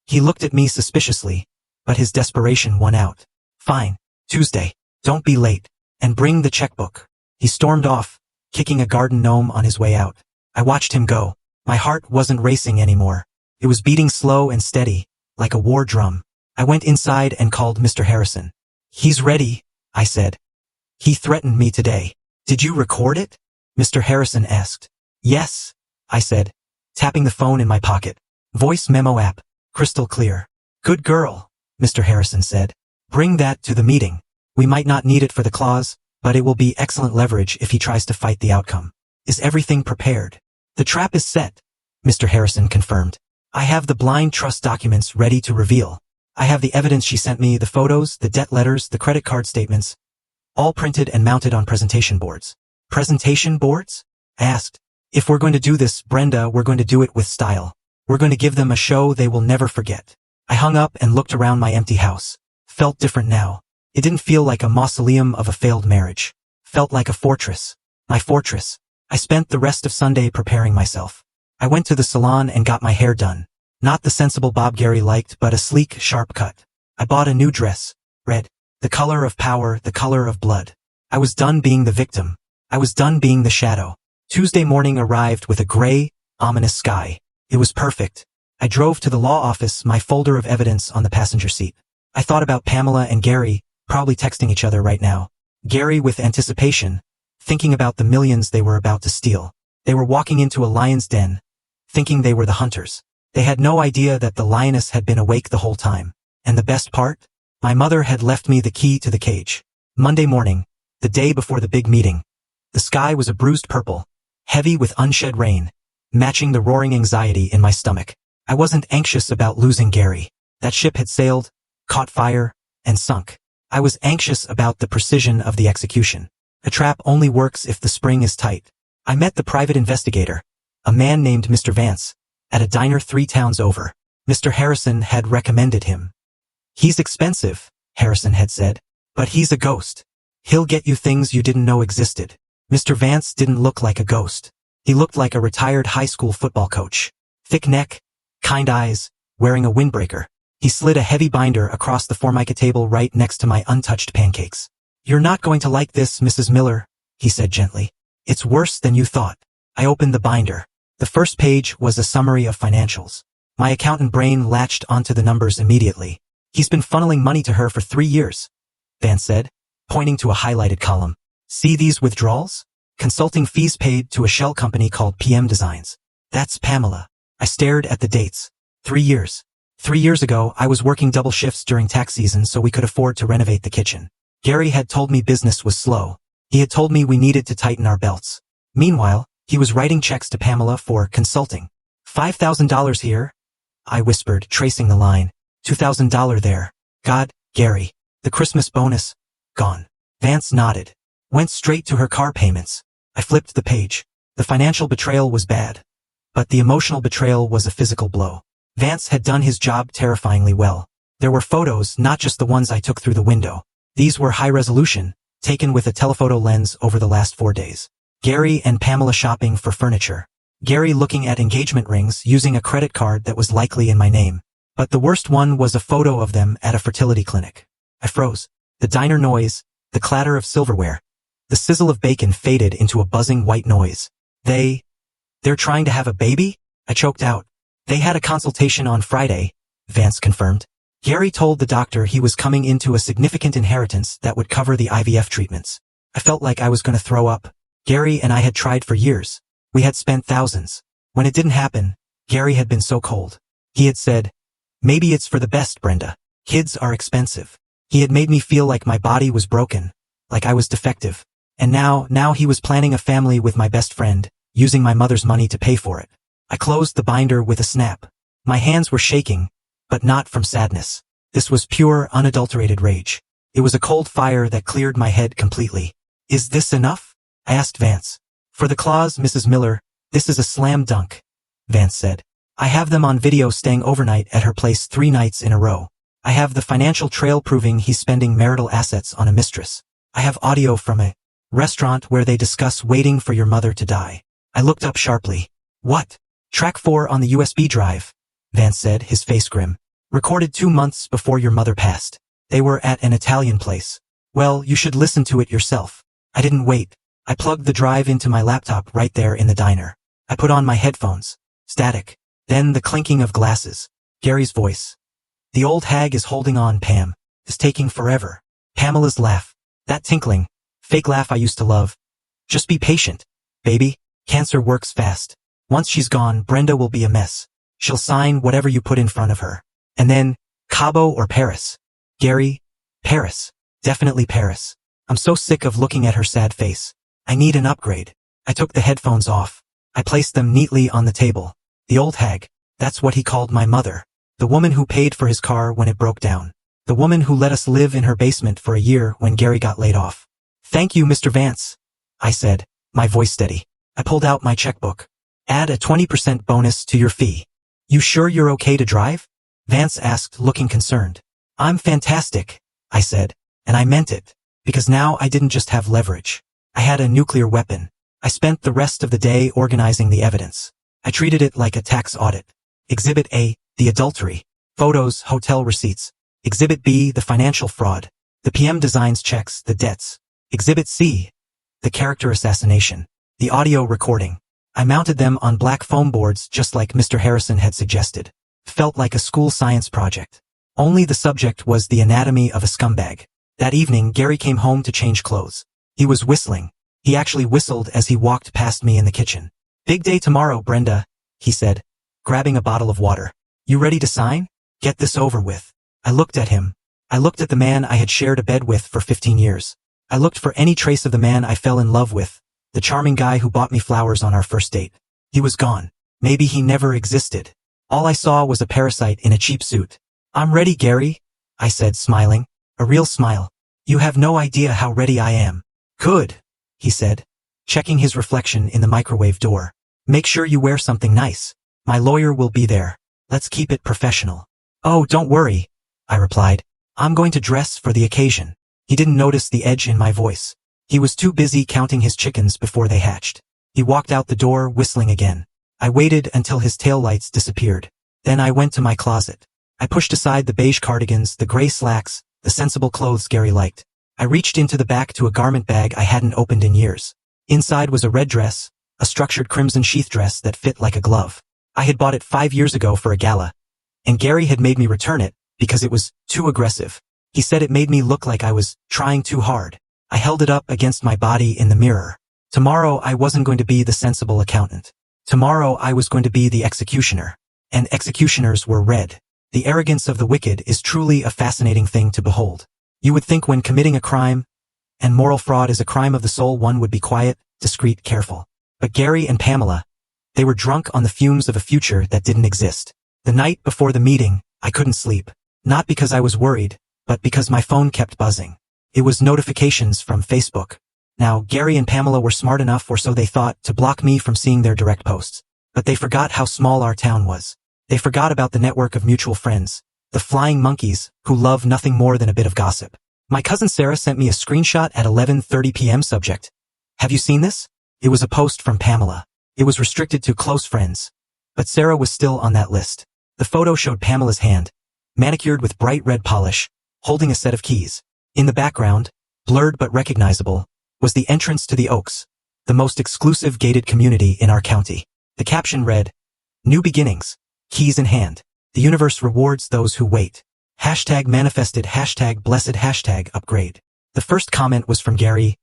He looked at me suspiciously, but his desperation won out. "Fine. Tuesday. Don't be late. And bring the checkbook." He stormed off, kicking a garden gnome on his way out. I watched him go. My heart wasn't racing anymore. It was beating slow and steady, like a war drum. I went inside and called Mr. Harrison. "He's ready," I said. "He threatened me today." "Did you record it?" Mr. Harrison asked. "Yes," I said, tapping the phone in my pocket. "Voice memo app, crystal clear." "Good girl," Mr. Harrison said. "Bring that to the meeting. We might not need it for the clause, but it will be excellent leverage if he tries to fight the outcome." "Is everything prepared?" "The trap is set," Mr. Harrison confirmed. "I have the blind trust documents ready to reveal. I have the evidence she sent me, the photos, the debt letters, the credit card statements, all printed and mounted on presentation boards." "Presentation boards?" I asked. "If we're going to do this, Brenda, we're going to do it with style. We're going to give them a show they will never forget." I hung up and looked around my empty house. Felt different now. It didn't feel like a mausoleum of a failed marriage. Felt like a fortress. My fortress. I spent the rest of Sunday preparing myself. I went to the salon and got my hair done. Not the sensible bob Gary liked, but a sleek, sharp cut. I bought a new dress. Red. The color of power, the color of blood. I was done being the victim. I was done being the shadow. Tuesday morning arrived with a gray, ominous sky. It was perfect. I drove to the law office, my folder of evidence on the passenger seat. I thought about Pamela and Gary, probably texting each other right now. Gary with anticipation, thinking about the millions they were about to steal. They were walking into a lion's den, thinking they were the hunters. They had no idea that the lioness had been awake the whole time. And the best part? My mother had left me the key to the cage. Monday morning, the day before the big meeting. The sky was a bruised purple, heavy with unshed rain, matching the roaring anxiety in my stomach. I wasn't anxious about losing Gary. That ship had sailed, caught fire, and sunk. I was anxious about the precision of the execution. A trap only works if the spring is tight. I met the private investigator, a man named Mr. Vance, at a diner 3 towns over. Mr. Harrison had recommended him. "He's expensive," Harrison had said, "but he's a ghost. He'll get you things you didn't know existed." Mr. Vance didn't look like a ghost. He looked like a retired high school football coach. Thick neck, kind eyes, wearing a windbreaker. He slid a heavy binder across the formica table right next to my untouched pancakes. "You're not going to like this, Mrs. Miller," he said gently. "It's worse than you thought." I opened the binder. The first page was a summary of financials. My accountant brain latched onto the numbers immediately. "He's been funneling money to her for 3 years, Vance said, pointing to a highlighted column. "See these withdrawals? Consulting fees paid to a shell company called PM Designs. That's Pamela." I stared at the dates. 3 years. 3 years ago, I was working double shifts during tax season so we could afford to renovate the kitchen. Gary had told me business was slow. He had told me we needed to tighten our belts. Meanwhile, he was writing checks to Pamela for consulting. $5,000 here, I whispered, tracing the line. $2,000 there. God, Gary. The Christmas bonus. Gone. Vance nodded. Went straight to her car payments. I flipped the page. The financial betrayal was bad. But the emotional betrayal was a physical blow. Vance had done his job terrifyingly well. There were photos, not just the ones I took through the window. These were high resolution, taken with a telephoto lens over the last 4 days. Gary and Pamela shopping for furniture. Gary looking at engagement rings using a credit card that was likely in my name. But the worst one was a photo of them at a fertility clinic. I froze. The diner noise, the clatter of silverware, the sizzle of bacon faded into a buzzing white noise. They're trying to have a baby? I choked out. They had a consultation on Friday, Vance confirmed. Gary told the doctor he was coming into a significant inheritance that would cover the IVF treatments. I felt like I was going to throw up. Gary and I had tried for years. We had spent thousands. When it didn't happen, Gary had been so cold. He had said, "Maybe it's for the best, Brenda. Kids are expensive." He had made me feel like my body was broken, like I was defective. And now he was planning a family with my best friend, using my mother's money to pay for it. I closed the binder with a snap. My hands were shaking, but not from sadness. This was pure, unadulterated rage. It was a cold fire that cleared my head completely. "Is this enough?" I asked Vance. "For the claws, Mrs. Miller, this is a slam dunk," Vance said. "I have them on video staying overnight at her place 3 nights in a row. I have the financial trail proving he's spending marital assets on a mistress. I have audio from a restaurant where they discuss waiting for your mother to die." I looked up sharply. "What?" "Track 4 on the USB drive," Vance said, his face grim. "Recorded 2 months before your mother passed. They were at an Italian place. Well, you should listen to it yourself." I didn't wait. I plugged the drive into my laptop right there in the diner. I put on my headphones. Static. Then the clinking of glasses. Gary's voice. "The old hag is holding on, Pam. It's taking forever." Pamela's laugh. That tinkling, fake laugh I used to love. "Just be patient, baby. Cancer works fast. Once she's gone, Brenda will be a mess. She'll sign whatever you put in front of her. And then, Cabo or Paris?" "Gary, Paris. Definitely Paris. I'm so sick of looking at her sad face. I need an upgrade." I took the headphones off. I placed them neatly on the table. The old hag. That's what he called my mother. The woman who paid for his car when it broke down. The woman who let us live in her basement for a year when Gary got laid off. "Thank you, Mr. Vance," I said, my voice steady. I pulled out my checkbook. "Add a 20% bonus to your fee." "You sure you're okay to drive?" Vance asked, looking concerned. "I'm fantastic," I said, and I meant it, because now I didn't just have leverage. I had a nuclear weapon. I spent the rest of the day organizing the evidence. I treated it like a tax audit. Exhibit A, the adultery. Photos, hotel receipts. Exhibit B, the financial fraud. The PM designs checks, the debts. Exhibit C, the character assassination. The audio recording. I mounted them on black foam boards just like Mr. Harrison had suggested. Felt like a school science project. Only the subject was the anatomy of a scumbag. That evening, Gary came home to change clothes. He was whistling. He actually whistled as he walked past me in the kitchen. "Big day tomorrow, Brenda," he said, grabbing a bottle of water. "You ready to sign? Get this over with." I looked at him. I looked at the man I had shared a bed with for 15 years. I looked for any trace of the man I fell in love with, the charming guy who bought me flowers on our first date. He was gone. Maybe he never existed. All I saw was a parasite in a cheap suit. "I'm ready, Gary," I said, smiling. A real smile. "You have no idea how ready I am." "Good," he said, checking his reflection in the microwave door. "Make sure you wear something nice. My lawyer will be there. Let's keep it professional." "Oh, don't worry," I replied. "I'm going to dress for the occasion." He didn't notice the edge in my voice. He was too busy counting his chickens before they hatched. He walked out the door, whistling again. I waited until his taillights disappeared. Then I went to my closet. I pushed aside the beige cardigans, the gray slacks, the sensible clothes Gary liked. I reached into the back to a garment bag I hadn't opened in years. Inside was a red dress, a structured crimson sheath dress that fit like a glove. I had bought it 5 years ago for a gala, and Gary had made me return it because it was too aggressive. He said it made me look like I was trying too hard. I held it up against my body in the mirror. Tomorrow I wasn't going to be the sensible accountant. Tomorrow I was going to be the executioner. And executioners were red. The arrogance of the wicked is truly a fascinating thing to behold. You would think when committing a crime, and moral fraud is a crime of the soul, one would be quiet, discreet, careful. But Gary and Pamela, they were drunk on the fumes of a future that didn't exist. The night before the meeting, I couldn't sleep. Not because I was worried, but because my phone kept buzzing. It was notifications from Facebook. Now, Gary and Pamela were smart enough, or so they thought, to block me from seeing their direct posts. But they forgot how small our town was. They forgot about the network of mutual friends, the flying monkeys, who love nothing more than a bit of gossip. My cousin Sarah sent me a screenshot at 11:30 p.m. Subject: "Have you seen this?" It was a post from Pamela. It was restricted to close friends. But Sarah was still on that list. The photo showed Pamela's hand, manicured with bright red polish, holding a set of keys. In the background, blurred but recognizable, was the entrance to the Oaks, the most exclusive gated community in our county. The caption read, "New beginnings. Keys in hand. The universe rewards those who wait. Hashtag manifested, hashtag blessed, hashtag upgrade." The first comment was from Gary.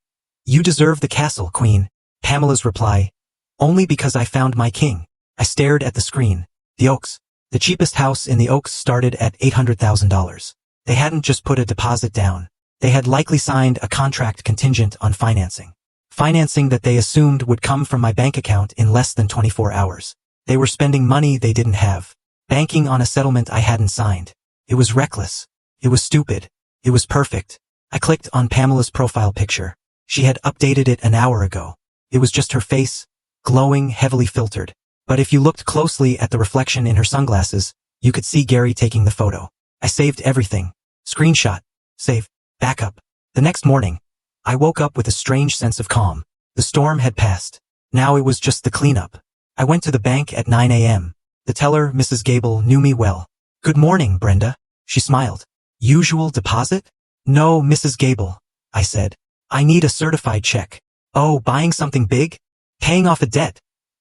"You deserve the castle, queen." Pamela's reply, "Only because I found my king." I stared at the screen. The Oaks. The cheapest house in the Oaks started at $800,000. They hadn't just put a deposit down. They had likely signed a contract contingent on financing. Financing that they assumed would come from my bank account in less than 24 hours. They were spending money they didn't have, banking on a settlement I hadn't signed. It was reckless. It was stupid. It was perfect. I clicked on Pamela's profile picture. She had updated it an hour ago. It was just her face, glowing, heavily filtered. But if you looked closely at the reflection in her sunglasses, you could see Gary taking the photo. I saved everything. Screenshot. Save. Backup. The next morning, I woke up with a strange sense of calm. The storm had passed. Now it was just the cleanup. I went to the bank at 9 a.m. The teller, Mrs. Gable, knew me well. "Good morning, Brenda." She smiled. "Usual deposit?" "No, Mrs. Gable," I said. "I need a certified check." "Oh, buying something big? Paying off a debt?"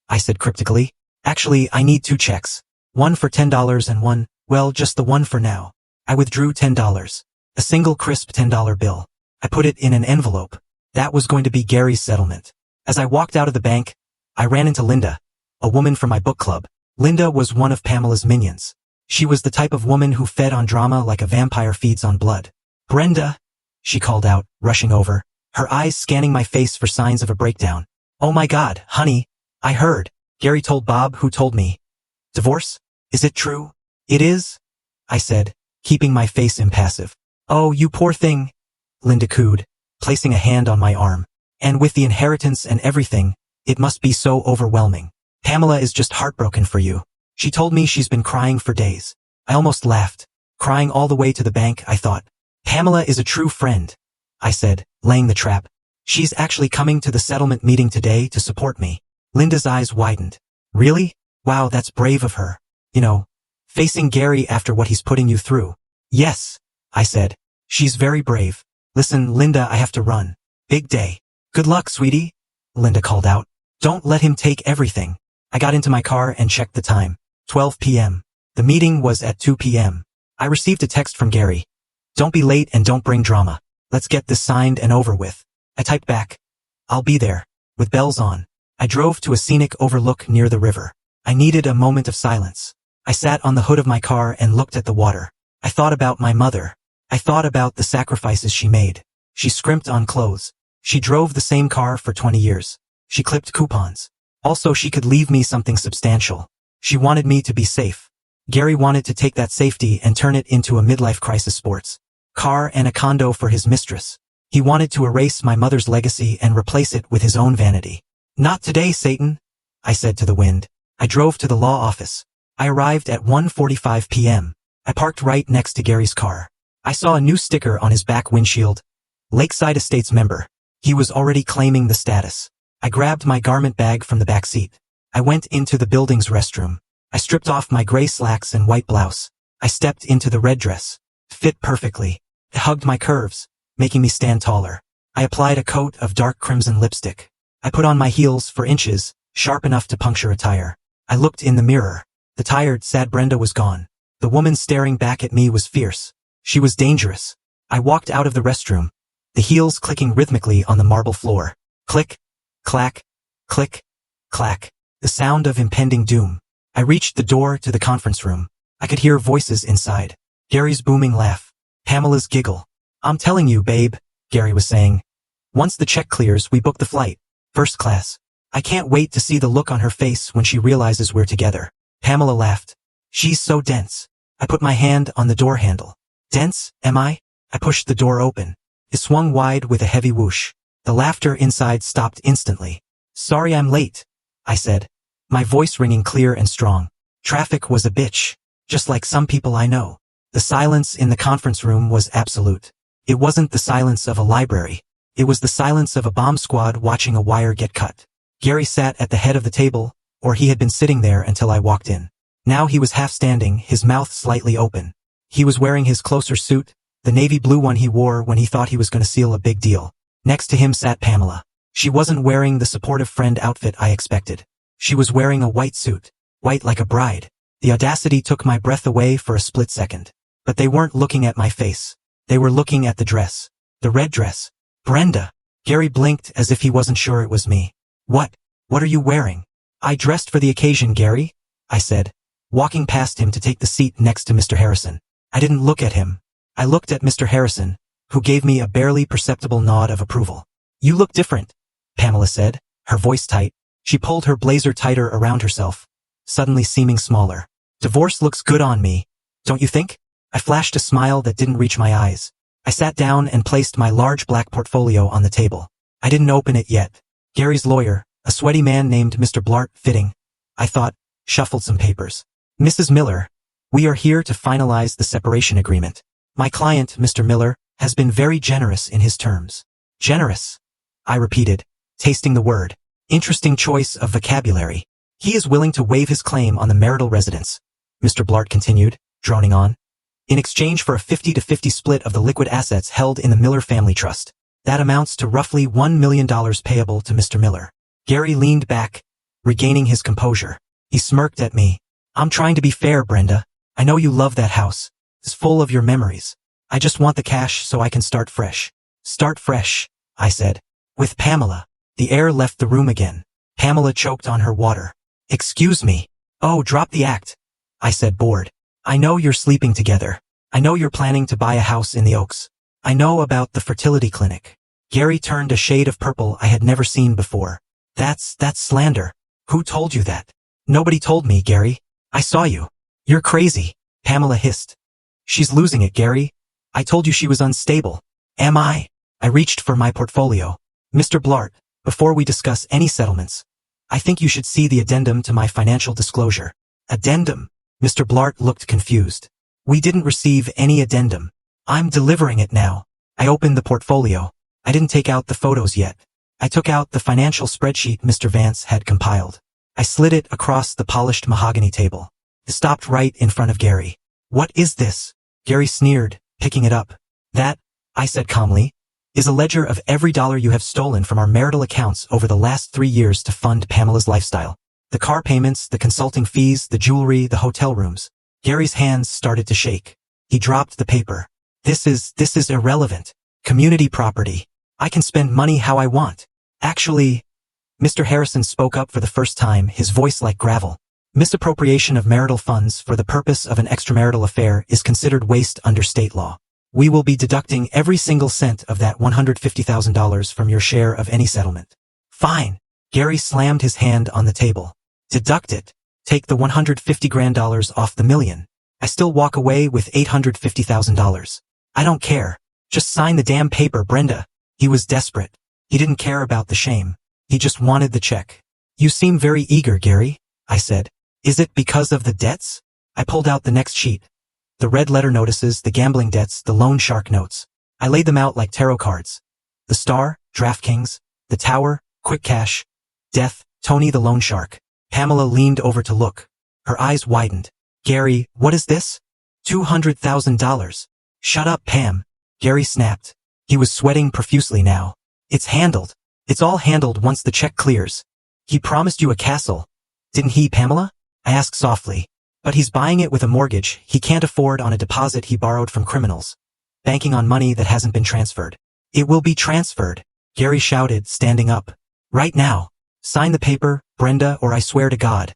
I said cryptically. "Actually, I need 2 checks. One for $10 and one, well, just the one for now." I withdrew $10. A single crisp $10 bill. I put it in an envelope. That was going to be Gary's settlement. As I walked out of the bank, I ran into Linda, a woman from my book club. Linda was one of Pamela's minions. She was the type of woman who fed on drama like a vampire feeds on blood. "Brenda," she called out, rushing over, her eyes scanning my face for signs of a breakdown. "Oh my God, honey, I heard. Gary told Bob, who told me. Divorce? Is it true?" "It is," I said, keeping my face impassive. "Oh, you poor thing," Linda cooed, placing a hand on my arm. "And with the inheritance and everything, it must be so overwhelming. Pamela is just heartbroken for you. She told me she's been crying for days." I almost laughed. Crying all the way to the bank, I thought. "Pamela is a true friend," I said, laying the trap. "She's actually coming to the settlement meeting today to support me." Linda's eyes widened. "Really? Wow, that's brave of her. You know, facing Gary after what he's putting you through." "Yes," I said. "She's very brave. Listen, Linda, I have to run. Big day." "Good luck, sweetie," Linda called out. "Don't let him take everything." I got into my car and checked the time. 12 p.m. The meeting was at 2 p.m. I received a text from Gary. "Don't be late and don't bring drama. Let's get this signed and over with." I typed back, "I'll be there," with bells on. I drove to a scenic overlook near the river. I needed a moment of silence. I sat on the hood of my car and looked at the water. I thought about my mother. I thought about the sacrifices she made. She scrimped on clothes. She drove the same car for 20 years. She clipped coupons. Also, she could leave me something substantial. She wanted me to be safe. Gary wanted to take that safety and turn it into a midlife crisis sports car and a condo for his mistress. He wanted to erase my mother's legacy and replace it with his own vanity. "Not today, Satan," I said to the wind. I drove to the law office. I arrived at 1:45 p.m. I parked right next to Gary's car. I saw a new sticker on his back windshield. Lakeside Estates member. He was already claiming the status. I grabbed my garment bag from the back seat. I went into the building's restroom. I stripped off my gray slacks and white blouse. I stepped into the red dress. Fit perfectly. It hugged my curves, making me stand taller. I applied a coat of dark crimson lipstick. I put on my heels for inches, sharp enough to puncture a tire. I looked in the mirror. The tired, sad Brenda was gone. The woman staring back at me was fierce. She was dangerous. I walked out of the restroom, the heels clicking rhythmically on the marble floor. Click, clack, click, clack. The sound of impending doom. I reached the door to the conference room. I could hear voices inside. Gary's booming laugh. Pamela's giggle. I'm telling you, babe, Gary was saying. Once the check clears, we book the flight. First class. I can't wait to see the look on her face when she realizes we're together. Pamela laughed. She's so dense. I put my hand on the door handle. Dense, am I? I pushed the door open. It swung wide with a heavy whoosh. The laughter inside stopped instantly. Sorry I'm late, I said, my voice ringing clear and strong. Traffic was a bitch, just like some people I know. The silence in the conference room was absolute. It wasn't the silence of a library. It was the silence of a bomb squad watching a wire get cut. Gary sat at the head of the table, or he had been sitting there until I walked in. Now he was half standing, his mouth slightly open. He was wearing his closer suit, the navy blue one he wore when he thought he was going to seal a big deal. Next to him sat Pamela. She wasn't wearing the supportive friend outfit I expected. She was wearing a white suit, white like a bride. The audacity took my breath away for a split second. But they weren't looking at my face. They were looking at the dress. The red dress. Brenda. Gary blinked as if he wasn't sure it was me. What are you wearing? I dressed for the occasion, Gary, I said, walking past him to take the seat next to Mr. Harrison. I didn't look at him. I looked at Mr. Harrison, who gave me a barely perceptible nod of approval. You look different, Pamela said, her voice tight. She pulled her blazer tighter around herself, suddenly seeming smaller. Divorce looks good on me, don't you think? I flashed a smile that didn't reach my eyes. I sat down and placed my large black portfolio on the table. I didn't open it yet. Gary's lawyer, a sweaty man named Mr. Blart, fitting, I thought, shuffled some papers. Mrs. Miller, we are here to finalize the separation agreement. My client, Mr. Miller, has been very generous in his terms. Generous, I repeated, tasting the word. Interesting choice of vocabulary. He is willing to waive his claim on the marital residence, Mr. Blart continued, droning on, in exchange for a 50-50 split of the liquid assets held in the Miller Family Trust. That amounts to roughly $1 million payable to Mr. Miller. Gary leaned back, regaining his composure. He smirked at me. I'm trying to be fair, Brenda. I know you love that house. It's full of your memories. I just want the cash so I can start fresh. Start fresh, I said. With Pamela. The air left the room again. Pamela choked on her water. Excuse me. Oh, drop the act, I said, bored. I know you're sleeping together. I know you're planning to buy a house in the Oaks. I know about the fertility clinic. Gary turned a shade of purple I had never seen before. That's slander. Who told you that? Nobody told me, Gary. I saw you. You're crazy, Pamela hissed. She's losing it, Gary. I told you she was unstable. Am I? I reached for my portfolio. Mr. Blart, before we discuss any settlements, I think you should see the addendum to my financial disclosure. Addendum? Mr. Blart looked confused. We didn't receive any addendum. I'm delivering it now. I opened the portfolio. I didn't take out the photos yet. I took out the financial spreadsheet Mr. Vance had compiled. I slid it across the polished mahogany table. It stopped right in front of Gary. What is this? Gary sneered, picking it up. That, I said calmly, is a ledger of every dollar you have stolen from our marital accounts over the last 3 years to fund Pamela's lifestyle. The car payments, the consulting fees, the jewelry, the hotel rooms. Gary's hands started to shake. He dropped the paper. This is irrelevant. Community property. I can spend money how I want. Actually, Mr. Harrison spoke up for the first time, his voice like gravel. Misappropriation of marital funds for the purpose of an extramarital affair is considered waste under state law. We will be deducting every single cent of that $150,000 from your share of any settlement. Fine. Gary slammed his hand on the table. Deduct it. Take the $150,000 off the million. I still walk away with $850,000. I don't care. Just sign the damn paper, Brenda. He was desperate. He didn't care about the shame. He just wanted the check. You seem very eager, Gary, I said. Is it because of the debts? I pulled out the next sheet. The red letter notices, the gambling debts, the loan shark notes. I laid them out like tarot cards. The Star, DraftKings, the Tower, Quick Cash, Death, Tony the loan shark. Pamela leaned over to look. Her eyes widened. Gary, what is this? $200,000. Shut up, Pam. Gary snapped. He was sweating profusely now. It's handled. It's all handled once the check clears. He promised you a castle. Didn't he, Pamela? I asked softly. But he's buying it with a mortgage he can't afford on a deposit he borrowed from criminals. Banking on money that hasn't been transferred. It will be transferred, Gary shouted, standing up. Right now. Sign the paper, Brenda, or I swear to God,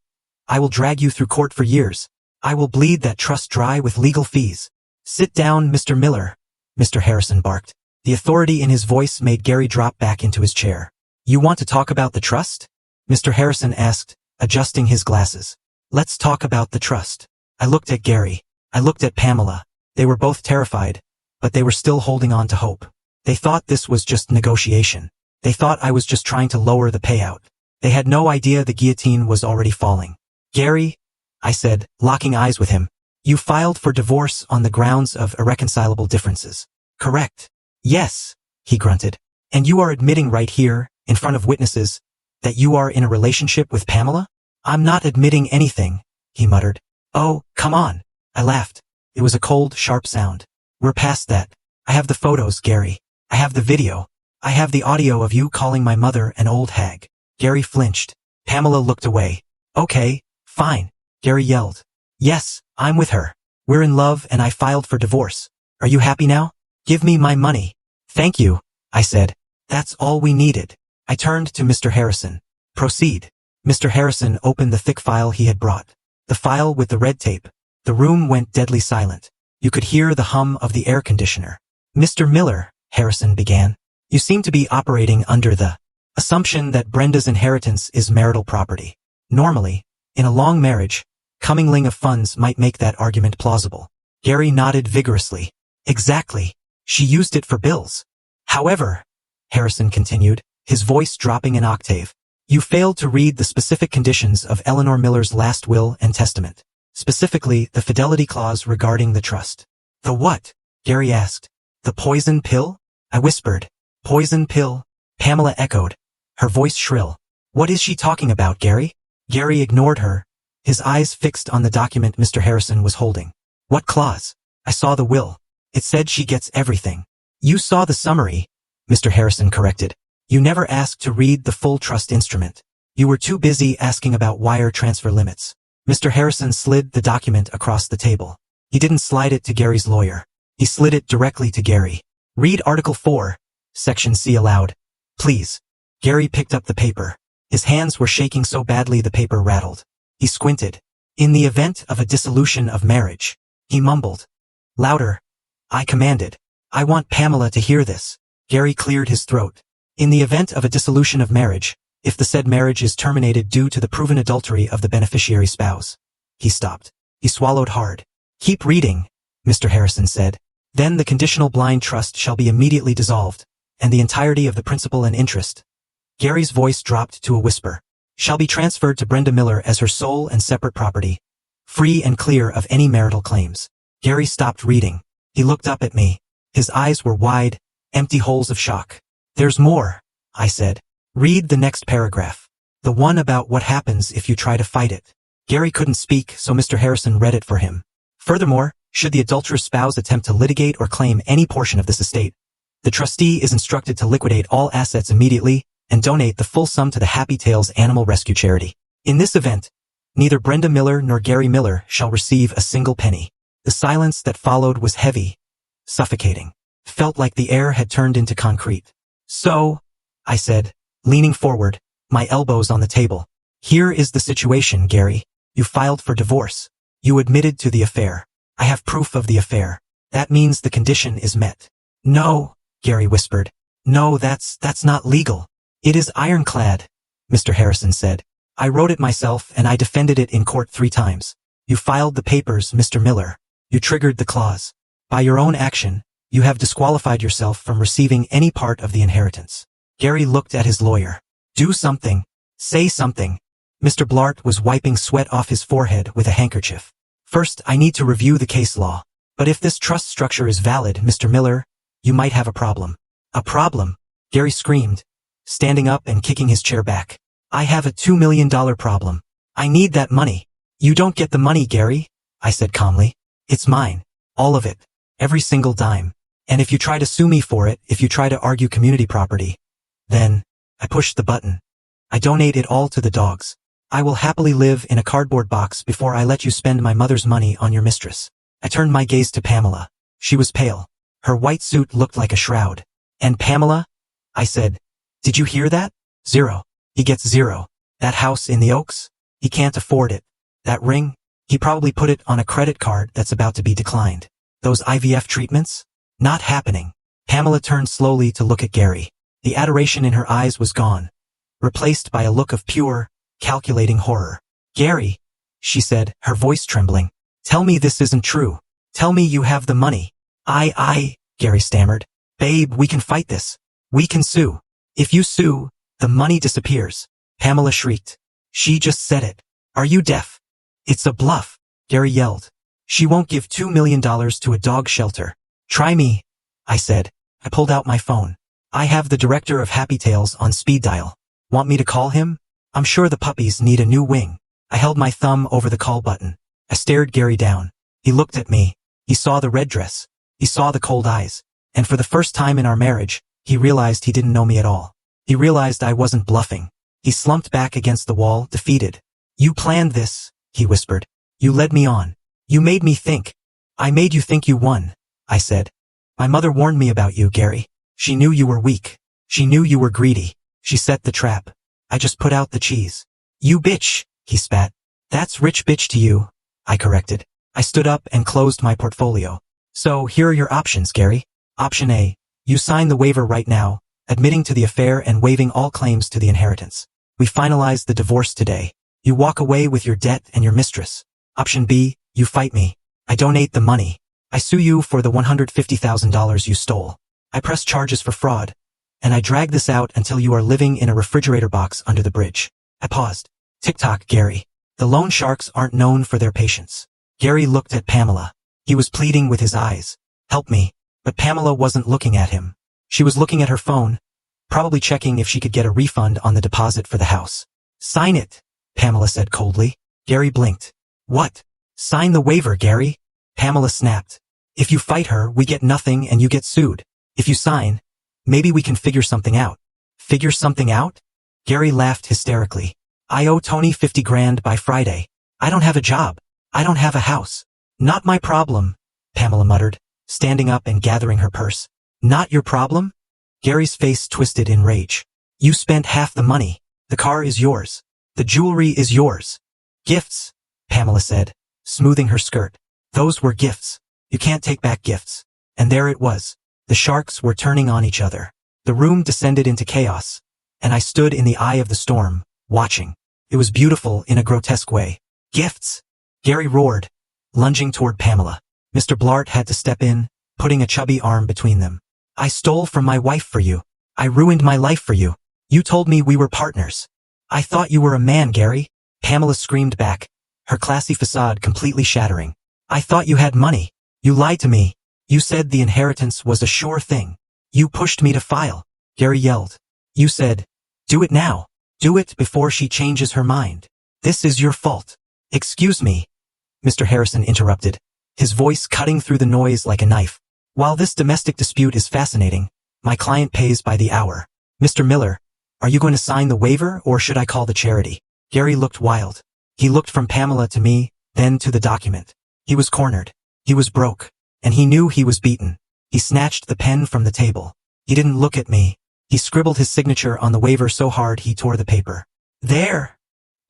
I will drag you through court for years. I will bleed that trust dry with legal fees. Sit down, Mr. Miller, Mr. Harrison barked. The authority in his voice made Gary drop back into his chair. You want to talk about the trust? Mr. Harrison asked, adjusting his glasses. Let's talk about the trust. I looked at Gary. I looked at Pamela. They were both terrified, but they were still holding on to hope. They thought this was just negotiation. They thought I was just trying to lower the payout. They had no idea the guillotine was already falling. Gary, I said, locking eyes with him, you filed for divorce on the grounds of irreconcilable differences. Correct. Yes, he grunted. And you are admitting right here, in front of witnesses, that you are in a relationship with Pamela? I'm not admitting anything, he muttered. Oh, come on. I laughed. It was a cold, sharp sound. We're past that. I have the photos, Gary. I have the video. I have the audio of you calling my mother an old hag. Gary flinched. Pamela looked away. Okay, fine, Gary yelled. Yes, I'm with her. We're in love and I filed for divorce. Are you happy now? Give me my money. Thank you, I said. That's all we needed. I turned to Mr. Harrison. Proceed. Mr. Harrison opened the thick file he had brought. The file with the red tape. The room went deadly silent. You could hear the hum of the air conditioner. Mr. Miller, Harrison began, you seem to be operating under the assumption that Brenda's inheritance is marital property. Normally, in a long marriage, commingling of funds might make that argument plausible. Gary nodded vigorously. Exactly. She used it for bills. However, Harrison continued, his voice dropping an octave, you failed to read the specific conditions of Eleanor Miller's last will and testament. Specifically, the fidelity clause regarding the trust. The what? Gary asked. The poison pill? I whispered. Poison pill? Pamela echoed, her voice shrill. What is she talking about, Gary? Gary ignored her, his eyes fixed on the document Mr. Harrison was holding. What clause? I saw the will. It said she gets everything. You saw the summary, Mr. Harrison corrected. You never asked to read the full trust instrument. You were too busy asking about wire transfer limits. Mr. Harrison slid the document across the table. He didn't slide it to Gary's lawyer. He slid it directly to Gary. Read Article 4, Section C aloud. Please. Gary picked up the paper. His hands were shaking so badly the paper rattled. He squinted. In the event of a dissolution of marriage, he mumbled. Louder. I commanded. I want Pamela to hear this. Gary cleared his throat. In the event of a dissolution of marriage, if the said marriage is terminated due to the proven adultery of the beneficiary spouse. He stopped. He swallowed hard. Keep reading, Mr. Harrison said. Then the conditional blind trust shall be immediately dissolved, and the entirety of the principal and interest. Gary's voice dropped to a whisper. Shall be transferred to Brenda Miller as her sole and separate property, free and clear of any marital claims. Gary stopped reading. He looked up at me. His eyes were wide, empty holes of shock. There's more, I said. Read the next paragraph. The one about what happens if you try to fight it. Gary couldn't speak, so Mr. Harrison read it for him. Furthermore, should the adulterous spouse attempt to litigate or claim any portion of this estate, the trustee is instructed to liquidate all assets immediately and donate the full sum to the Happy Tales Animal Rescue Charity. In this event, neither Brenda Miller nor Gary Miller shall receive a single penny. The silence that followed was heavy, suffocating. Felt like the air had turned into concrete. So, I said, leaning forward, my elbows on the table. Here is the situation, Gary. You filed for divorce. You admitted to the affair. I have proof of the affair. That means the condition is met. No, Gary whispered. No, that's not legal. It is ironclad, Mr. Harrison said. I wrote it myself and I defended it in court 3 times. You filed the papers, Mr. Miller. You triggered the clause. By your own action, you have disqualified yourself from receiving any part of the inheritance. Gary looked at his lawyer. Do something. Say something. Mr. Blart was wiping sweat off his forehead with a handkerchief. First, I need to review the case law. But if this trust structure is valid, Mr. Miller, you might have a problem. A problem? Gary screamed, standing up and kicking his chair back. I have a $2 million problem. I need that money. You don't get the money, Gary, I said calmly. It's mine. All of it. Every single dime. And if you try to sue me for it, if you try to argue community property, then, I pushed the button. I donate it all to the dogs. I will happily live in a cardboard box before I let you spend my mother's money on your mistress. I turned my gaze to Pamela. She was pale. Her white suit looked like a shroud. And Pamela? I said, did you hear that? 0. He gets 0. That house in the Oaks? He can't afford it. That ring? He probably put it on a credit card that's about to be declined. Those IVF treatments? Not happening. Pamela turned slowly to look at Gary. The adoration in her eyes was gone, replaced by a look of pure, calculating horror. Gary, she said, her voice trembling. Tell me this isn't true. Tell me you have the money. Gary stammered. Babe, we can fight this. We can sue. If you sue, the money disappears. Pamela shrieked. She just said it. Are you deaf? It's a bluff, Gary yelled. She won't give $2 million to a dog shelter. Try me, I said. I pulled out my phone. I have the director of Happy Tales on speed dial. Want me to call him? I'm sure the puppies need a new wing. I held my thumb over the call button. I stared Gary down. He looked at me. He saw the red dress. He saw the cold eyes. And for the first time in our marriage, he realized he didn't know me at all. He realized I wasn't bluffing. He slumped back against the wall, defeated. You planned this, he whispered. You led me on. You made me think. I made you think you won, I said. My mother warned me about you, Gary. She knew you were weak. She knew you were greedy. She set the trap. I just put out the cheese. You bitch, he spat. That's rich bitch to you, I corrected. I stood up and closed my portfolio. So here are your options, Gary. Option A. You sign the waiver right now, admitting to the affair and waiving all claims to the inheritance. We finalize the divorce today. You walk away with your debt and your mistress. Option B. You fight me. I donate the money. I sue you for the $150,000 you stole. I press charges for fraud. And I drag this out until you are living in a refrigerator box under the bridge. I paused. Tick-tock, Gary. The loan sharks aren't known for their patience. Gary looked at Pamela. He was pleading with his eyes. Help me. But Pamela wasn't looking at him. She was looking at her phone, probably checking if she could get a refund on the deposit for the house. Sign it, Pamela said coldly. Gary blinked. What? Sign the waiver, Gary. Pamela snapped. If you fight her, we get nothing and you get sued. If you sign, maybe we can figure something out. Figure something out? Gary laughed hysterically. I owe Tony 50 grand by Friday. I don't have a job. I don't have a house. Not my problem, Pamela muttered, standing up and gathering her purse. Not your problem? Gary's face twisted in rage. You spent half the money. The car is yours. The jewelry is yours. Gifts, Pamela said, smoothing her skirt. Those were gifts. You can't take back gifts. And there it was. The sharks were turning on each other. The room descended into chaos, and I stood in the eye of the storm, watching. It was beautiful in a grotesque way. Gifts? Gary roared, lunging toward Pamela. Mr. Blart had to step in, putting a chubby arm between them. I stole from my wife for you. I ruined my life for you. You told me we were partners. I thought you were a man, Gary. Pamela screamed back, her classy facade completely shattering. I thought you had money. You lied to me. You said the inheritance was a sure thing. You pushed me to file. Gary yelled. You said, do it now. Do it before she changes her mind. This is your fault. Excuse me, Mr. Harrison interrupted, his voice cutting through the noise like a knife. While this domestic dispute is fascinating, my client pays by the hour. Mr. Miller, are you going to sign the waiver or should I call the charity? Gary looked wild. He looked from Pamela to me, then to the document. He was cornered. He was broke. And he knew he was beaten. He snatched the pen from the table. He didn't look at me. He scribbled his signature on the waiver so hard he tore the paper. There!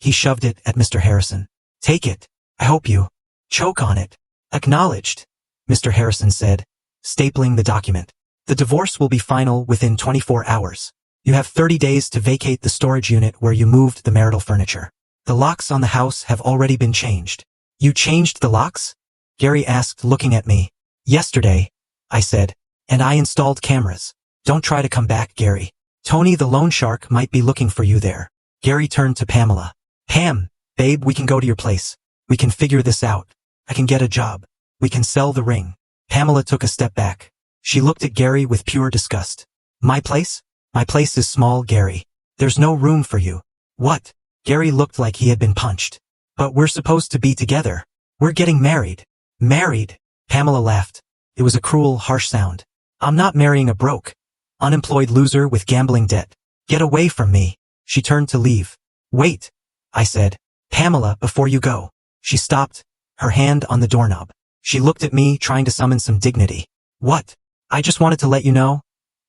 He shoved it at Mr. Harrison. Take it. I hope you choke on it. Acknowledged, Mr. Harrison said, stapling the document. The divorce will be final within 24 hours. You have 30 days to vacate the storage unit where you moved the marital furniture. The locks on the house have already been changed. You changed the locks? Gary asked, looking at me. Yesterday, I said, and I installed cameras. Don't try to come back, Gary. Tony the loan shark might be looking for you there. Gary turned to Pamela. Pam, babe, we can go to your place. We can figure this out. I can get a job. We can sell the ring. Pamela took a step back. She looked at Gary with pure disgust. My place? My place is small, Gary. There's no room for you. What? Gary looked like he had been punched. But we're supposed to be together. We're getting married. Married? Pamela laughed. It was a cruel, harsh sound. I'm not marrying a broke, unemployed loser with gambling debt. Get away from me. She turned to leave. Wait, I said. Pamela, before you go. She stopped, her hand on the doorknob. She looked at me, trying to summon some dignity. What? I just wanted to let you know,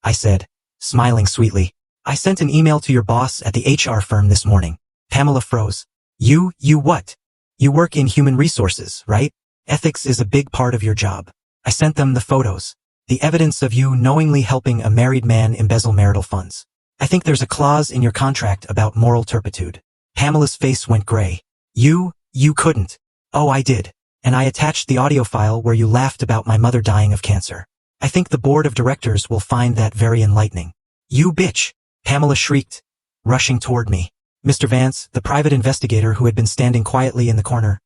I said, smiling sweetly. I sent an email to your boss at the HR firm this morning. Pamela froze. You what? You work in human resources, right? Ethics is a big part of your job. I sent them the photos. The evidence of you knowingly helping a married man embezzle marital funds. I think there's a clause in your contract about moral turpitude. Pamela's face went gray. You couldn't. Oh, I did. And I attached the audio file where you laughed about my mother dying of cancer. I think the board of directors will find that very enlightening. You bitch! Pamela shrieked, rushing toward me. Mr. Vance, the private investigator who had been standing quietly in the corner,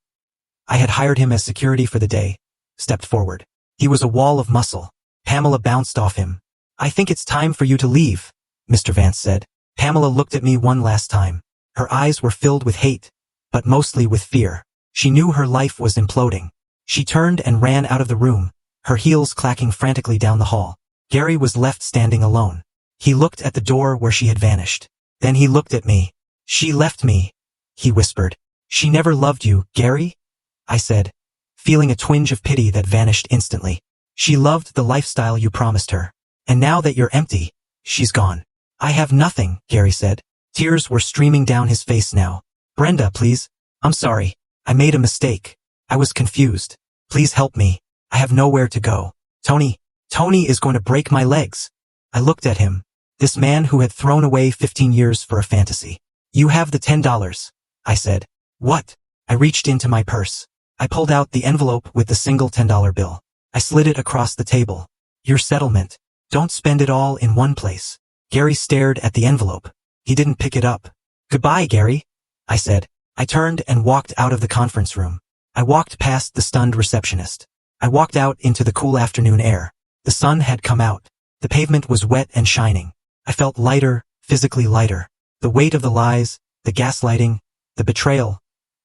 I had hired him as security for the day, stepped forward. He was a wall of muscle. Pamela bounced off him. I think it's time for you to leave, Mr. Vance said. Pamela looked at me one last time. Her eyes were filled with hate, but mostly with fear. She knew her life was imploding. She turned and ran out of the room, her heels clacking frantically down the hall. Gary was left standing alone. He looked at the door where she had vanished. Then he looked at me. She left me, he whispered. She never loved you, Gary? I said, feeling a twinge of pity that vanished instantly. She loved the lifestyle you promised her. And now that you're empty, she's gone. I have nothing, Gary said. Tears were streaming down his face now. Brenda, please. I'm sorry. I made a mistake. I was confused. Please help me. I have nowhere to go. Tony is going to break my legs. I looked at him. This man who had thrown away 15 years for a fantasy. You have the $10, I said. What? I reached into my purse. I pulled out the envelope with the single $10 bill. I slid it across the table. Your settlement. Don't spend it all in one place. Gary stared at the envelope. He didn't pick it up. Goodbye, Gary, I said. I turned and walked out of the conference room. I walked past the stunned receptionist. I walked out into the cool afternoon air. The sun had come out. The pavement was wet and shining. I felt lighter, physically lighter. The weight of the lies, the gaslighting, the betrayal,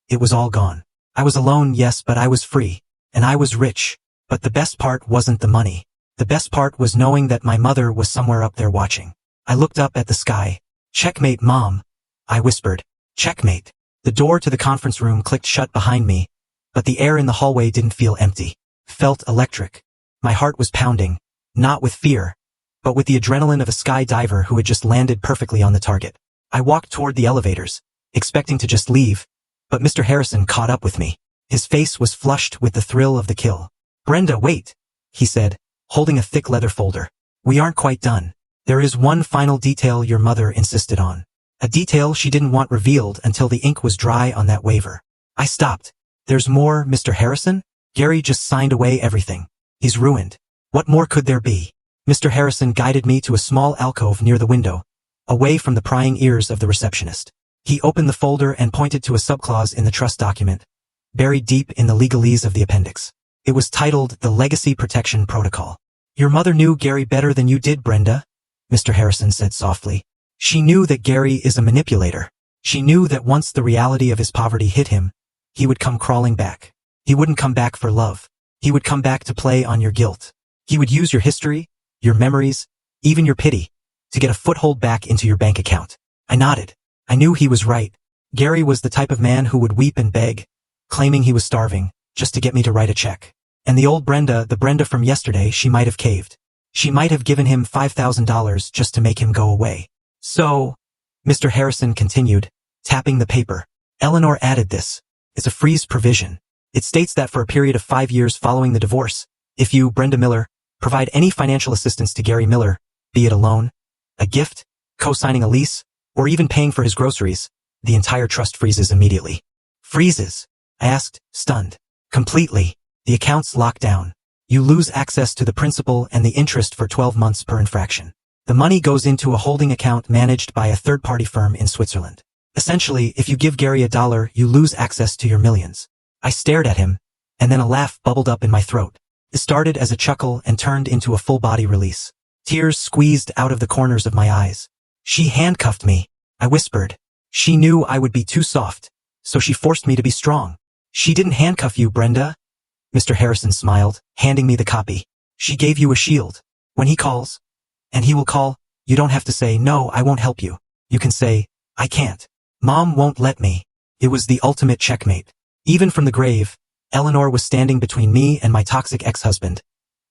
it was all gone. I was alone, yes, but I was free. And I was rich. But the best part wasn't the money. The best part was knowing that my mother was somewhere up there watching. I looked up at the sky. Checkmate, Mom, I whispered. Checkmate. The door to the conference room clicked shut behind me, but the air in the hallway didn't feel empty. Felt electric. My heart was pounding, not with fear, but with the adrenaline of a skydiver who had just landed perfectly on the target. I walked toward the elevators, expecting to just leave, but Mr. Harrison caught up with me. His face was flushed with the thrill of the kill. Brenda, wait, he said, holding a thick leather folder. We aren't quite done. There is one final detail your mother insisted on. A detail she didn't want revealed until the ink was dry on that waiver. I stopped. There's more, Mr. Harrison? Gary just signed away everything. He's ruined. What more could there be? Mr. Harrison guided me to a small alcove near the window, away from the prying ears of the receptionist. He opened the folder and pointed to a subclause in the trust document, buried deep in the legalese of the appendix. It was titled the Legacy Protection Protocol. Your mother knew Gary better than you did, Brenda, Mr. Harrison said softly. She knew that Gary is a manipulator. She knew that once the reality of his poverty hit him, he would come crawling back. He wouldn't come back for love. He would come back to play on your guilt. He would use your history, your memories, even your pity, to get a foothold back into your bank account. I nodded. I knew he was right. Gary was the type of man who would weep and beg, claiming he was starving, just to get me to write a check. And the old Brenda, the Brenda from yesterday, she might have caved. She might have given him $5,000 just to make him go away. So, Mr. Harrison continued, tapping the paper. Eleanor added this. It's a freeze provision. It states that for a period of 5 years following the divorce, if you, Brenda Miller, provide any financial assistance to Gary Miller, be it a loan, a gift, co-signing a lease, or even paying for his groceries, the entire trust freezes immediately. Freezes? I asked, stunned. Completely. The account's locked down. You lose access to the principal and the interest for 12 months per infraction. The money goes into a holding account managed by a third-party firm in Switzerland. Essentially, if you give Gary $1, you lose access to your millions. I stared at him, and then a laugh bubbled up in my throat. It started as a chuckle and turned into a full-body release. Tears squeezed out of the corners of my eyes. She handcuffed me, I whispered. She knew I would be too soft, so she forced me to be strong. She didn't handcuff you, Brenda. Mr. Harrison smiled, handing me the copy. She gave you a shield. When he calls, and he will call, you don't have to say, no, I won't help you. You can say, I can't. Mom won't let me. It was the ultimate checkmate. Even from the grave, Eleanor was standing between me and my toxic ex-husband,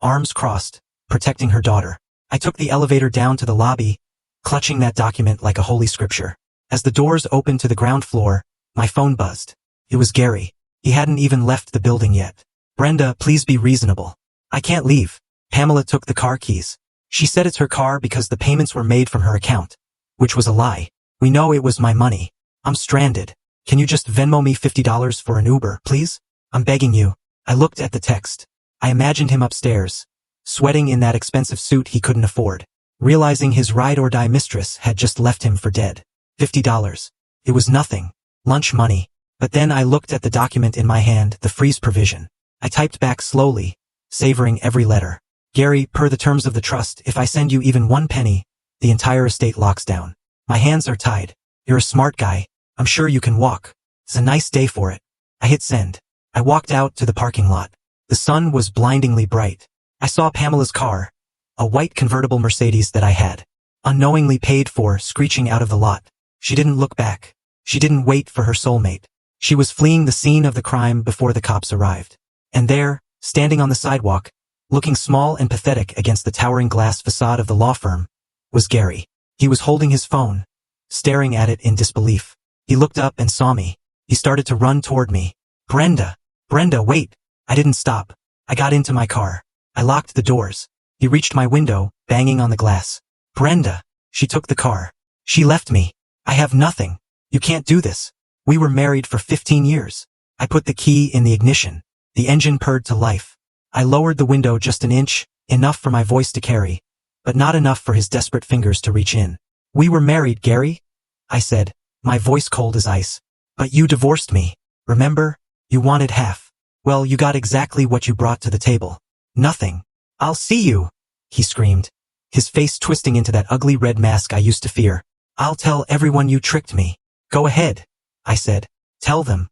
arms crossed, protecting her daughter. I took the elevator down to the lobby, clutching that document like a holy scripture. As the doors opened to the ground floor, my phone buzzed. It was Gary. He hadn't even left the building yet. Brenda, please be reasonable. I can't leave. Pamela took the car keys. She said it's her car because the payments were made from her account, which was a lie. We know it was my money. I'm stranded. Can you just Venmo me $50 for an Uber, please? I'm begging you. I looked at the text. I imagined him upstairs, sweating in that expensive suit he couldn't afford, realizing his ride-or-die mistress had just left him for dead. $50. It was nothing. Lunch money. But then I looked at the document in my hand, the freeze provision. I typed back slowly, savoring every letter. Gary, per the terms of the trust, if I send you even 1 penny, the entire estate locks down. My hands are tied. You're a smart guy. I'm sure you can walk. It's a nice day for it. I hit send. I walked out to the parking lot. The sun was blindingly bright. I saw Pamela's car, a white convertible Mercedes that I had unknowingly paid for, screeching out of the lot. She didn't look back. She didn't wait for her soulmate. She was fleeing the scene of the crime before the cops arrived. And there, standing on the sidewalk, looking small and pathetic against the towering glass facade of the law firm, was Gary. He was holding his phone, staring at it in disbelief. He looked up and saw me. He started to run toward me. Brenda, wait. I didn't stop. I got into my car. I locked the doors. He reached my window, banging on the glass. Brenda. She took the car. She left me. I have nothing. You can't do this. We were married for 15 years. I put the key in the ignition. The engine purred to life. I lowered the window just an inch, enough for my voice to carry, but not enough for his desperate fingers to reach in. We were married, Gary, I said, my voice cold as ice. But you divorced me. Remember? You wanted half. Well, you got exactly what you brought to the table. Nothing. I'll see you, he screamed, his face twisting into that ugly red mask I used to fear. I'll tell everyone you tricked me. Go ahead, I said. Tell them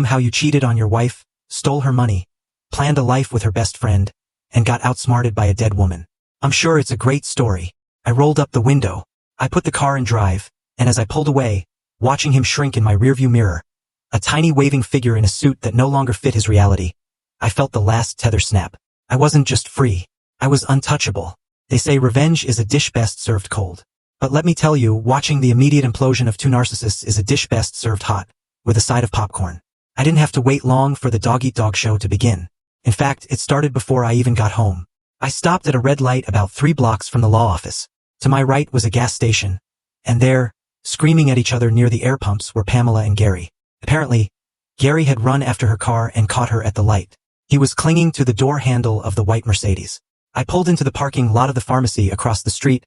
how you cheated on your wife, stole her money, planned a life with her best friend, and got outsmarted by a dead woman. I'm sure it's a great story. I rolled up the window. I put the car in drive, and as I pulled away, watching him shrink in my rearview mirror, a tiny waving figure in a suit that no longer fit his reality, I felt the last tether snap. I wasn't just free. I was untouchable. They say revenge is a dish best served cold. But let me tell you, watching the immediate implosion of two narcissists is a dish best served hot, with a side of popcorn. I didn't have to wait long for the dog-eat-dog show to begin. In fact, it started before I even got home. I stopped at a red light about 3 blocks from the law office. To my right was a gas station. And there, screaming at each other near the air pumps, were Pamela and Gary. Apparently, Gary had run after her car and caught her at the light. He was clinging to the door handle of the white Mercedes. I pulled into the parking lot of the pharmacy across the street,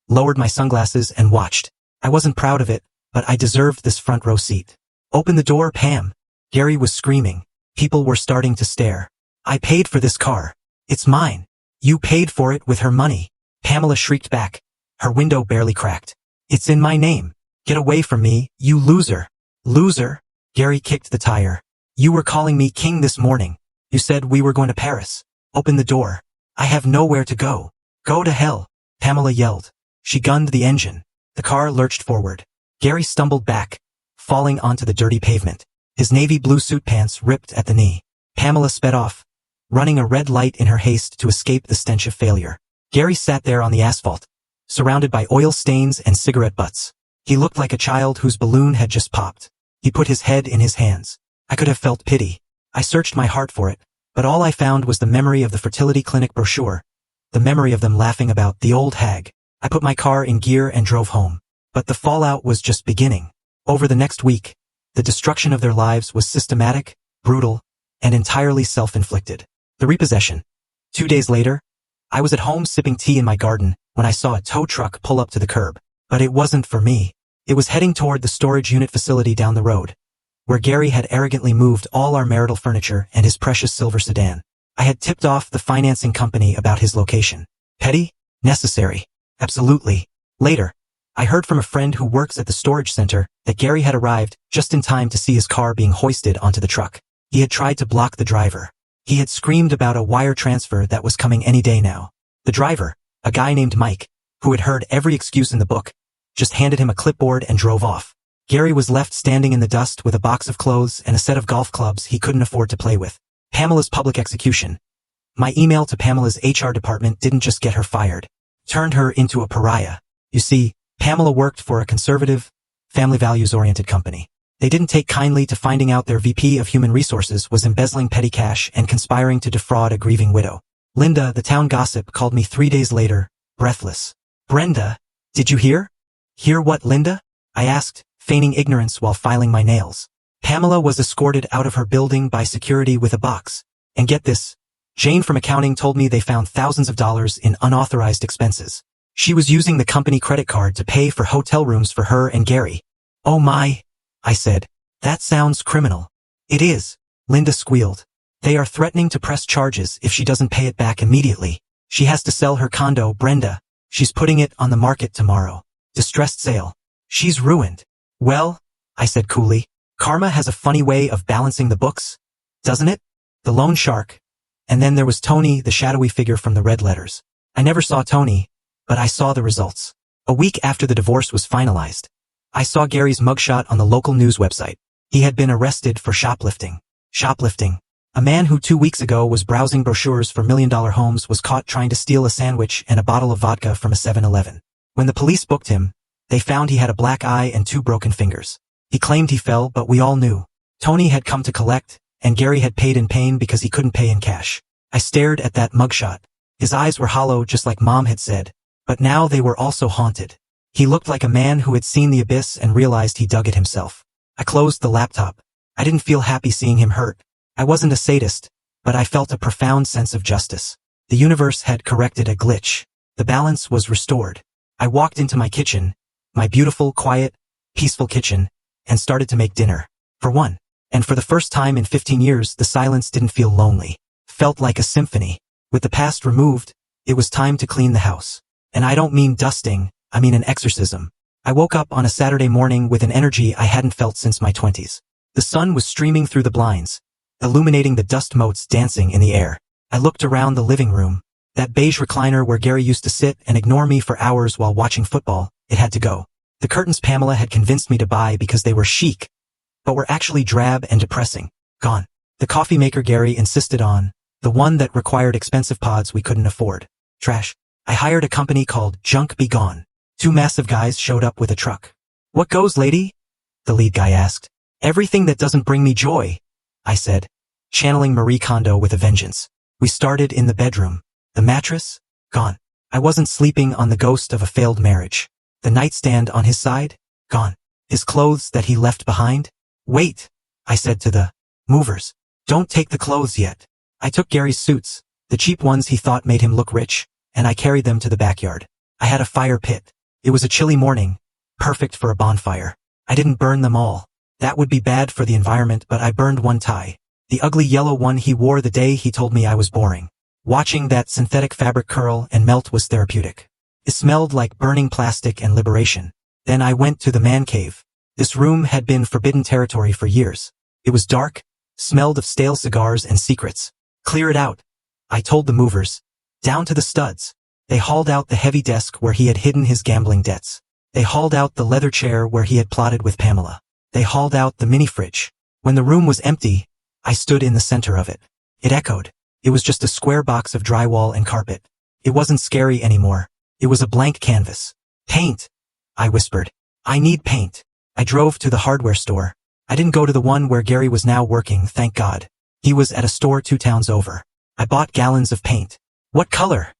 lowered my sunglasses and watched. I wasn't proud of it, but I deserved this front row seat. Open the door, Pam. Gary was screaming. People were starting to stare. I paid for this car. It's mine. You paid for it with her money. Pamela shrieked back. Her window barely cracked. It's in my name. Get away from me, you loser. Loser? Gary kicked the tire. You were calling me king this morning. You said we were going to Paris. Open the door. I have nowhere to go. Go to hell. Pamela yelled. She gunned the engine. The car lurched forward. Gary stumbled back, falling onto the dirty pavement. His navy blue suit pants ripped at the knee. Pamela sped off, running a red light in her haste to escape the stench of failure. Gary sat there on the asphalt, surrounded by oil stains and cigarette butts. He looked like a child whose balloon had just popped. He put his head in his hands. I could have felt pity. I searched my heart for it, but all I found was the memory of the fertility clinic brochure, the memory of them laughing about the old hag. I put my car in gear and drove home. But the fallout was just beginning. Over the next week, the destruction of their lives was systematic, brutal, and entirely self-inflicted. The repossession. 2 days later, I was at home sipping tea in my garden when I saw a tow truck pull up to the curb. But it wasn't for me. It was heading toward the storage unit facility down the road, where Gary had arrogantly moved all our marital furniture and his precious silver sedan. I had tipped off the financing company about his location. Petty? Necessary. Absolutely. Later, I heard from a friend who works at the storage center that Gary had arrived just in time to see his car being hoisted onto the truck. He had tried to block the driver. He had screamed about a wire transfer that was coming any day now. The driver, a guy named Mike, who had heard every excuse in the book, just handed him a clipboard and drove off. Gary was left standing in the dust with a box of clothes and a set of golf clubs he couldn't afford to play with. Pamela's public execution. My email to Pamela's HR department didn't just get her fired, turned her into a pariah. You see, Pamela worked for a conservative, family values-oriented company. They didn't take kindly to finding out their VP of Human Resources was embezzling petty cash and conspiring to defraud a grieving widow. Linda, the town gossip, called me 3 days later, breathless. "Brenda, did you hear?" "Hear what, Linda?" I asked, feigning ignorance while filing my nails. "Pamela was escorted out of her building by security with a box. And get this, Jane from accounting told me they found thousands of dollars in unauthorized expenses. She was using the company credit card to pay for hotel rooms for her and Gary." "Oh my," I said. "That sounds criminal." "It is," Linda squealed. "They are threatening to press charges if she doesn't pay it back immediately. She has to sell her condo, Brenda. She's putting it on the market tomorrow. Distressed sale. She's ruined." "Well," I said coolly, "karma has a funny way of balancing the books, doesn't it?" The loan shark. And then there was Tony, the shadowy figure from the red letters. I never saw Tony, but I saw the results. A week after the divorce was finalized, I saw Gary's mugshot on the local news website. He had been arrested for shoplifting. Shoplifting. A man who 2 weeks ago was browsing brochures for million-dollar homes was caught trying to steal a sandwich and a bottle of vodka from a 7-Eleven. When the police booked him, they found he had a black eye and 2 broken fingers. He claimed he fell, but we all knew. Tony had come to collect, and Gary had paid in pain because he couldn't pay in cash. I stared at that mugshot. His eyes were hollow just like Mom had said, but now they were also haunted. He looked like a man who had seen the abyss and realized he dug it himself. I closed the laptop. I didn't feel happy seeing him hurt. I wasn't a sadist, but I felt a profound sense of justice. The universe had corrected a glitch. The balance was restored. I walked into my kitchen, my beautiful, quiet, peaceful kitchen, and started to make dinner. For one. And for the first time in 15 years, the silence didn't feel lonely. Felt like a symphony. With the past removed, it was time to clean the house. And I don't mean dusting, I mean an exorcism. I woke up on a Saturday morning with an energy I hadn't felt since my 20s. The sun was streaming through the blinds, illuminating the dust motes dancing in the air. I looked around the living room. That beige recliner where Gary used to sit and ignore me for hours while watching football, it had to go. The curtains Pamela had convinced me to buy because they were chic, but were actually drab and depressing. Gone. The coffee maker Gary insisted on, the one that required expensive pods we couldn't afford. Trash. I hired a company called Junk Be Gone. 2 massive guys showed up with a truck. "What goes, lady?" the lead guy asked. "Everything that doesn't bring me joy," I said, channeling Marie Kondo with a vengeance. We started in the bedroom. The mattress? Gone. I wasn't sleeping on the ghost of a failed marriage. The nightstand on his side? Gone. His clothes that he left behind? "Wait," I said to the movers. "Don't take the clothes yet." I took Gary's suits, the cheap ones he thought made him look rich, and I carried them to the backyard. I had a fire pit. It was a chilly morning, perfect for a bonfire. I didn't burn them all. That would be bad for the environment, but I burned one tie. The ugly yellow one he wore the day he told me I was boring. Watching that synthetic fabric curl and melt was therapeutic. It smelled like burning plastic and liberation. Then I went to the man cave. This room had been forbidden territory for years. It was dark, smelled of stale cigars and secrets. "Clear it out," I told the movers. "Down to the studs." They hauled out the heavy desk where he had hidden his gambling debts. They hauled out the leather chair where he had plotted with Pamela. They hauled out the mini fridge. When the room was empty, I stood in the center of it. It echoed. It was just a square box of drywall and carpet. It wasn't scary anymore. It was a blank canvas. "Paint," I whispered. "I need paint." I drove to the hardware store. I didn't go to the one where Gary was now working, thank God. He was at a store 2 towns over. I bought gallons of paint. "What color?"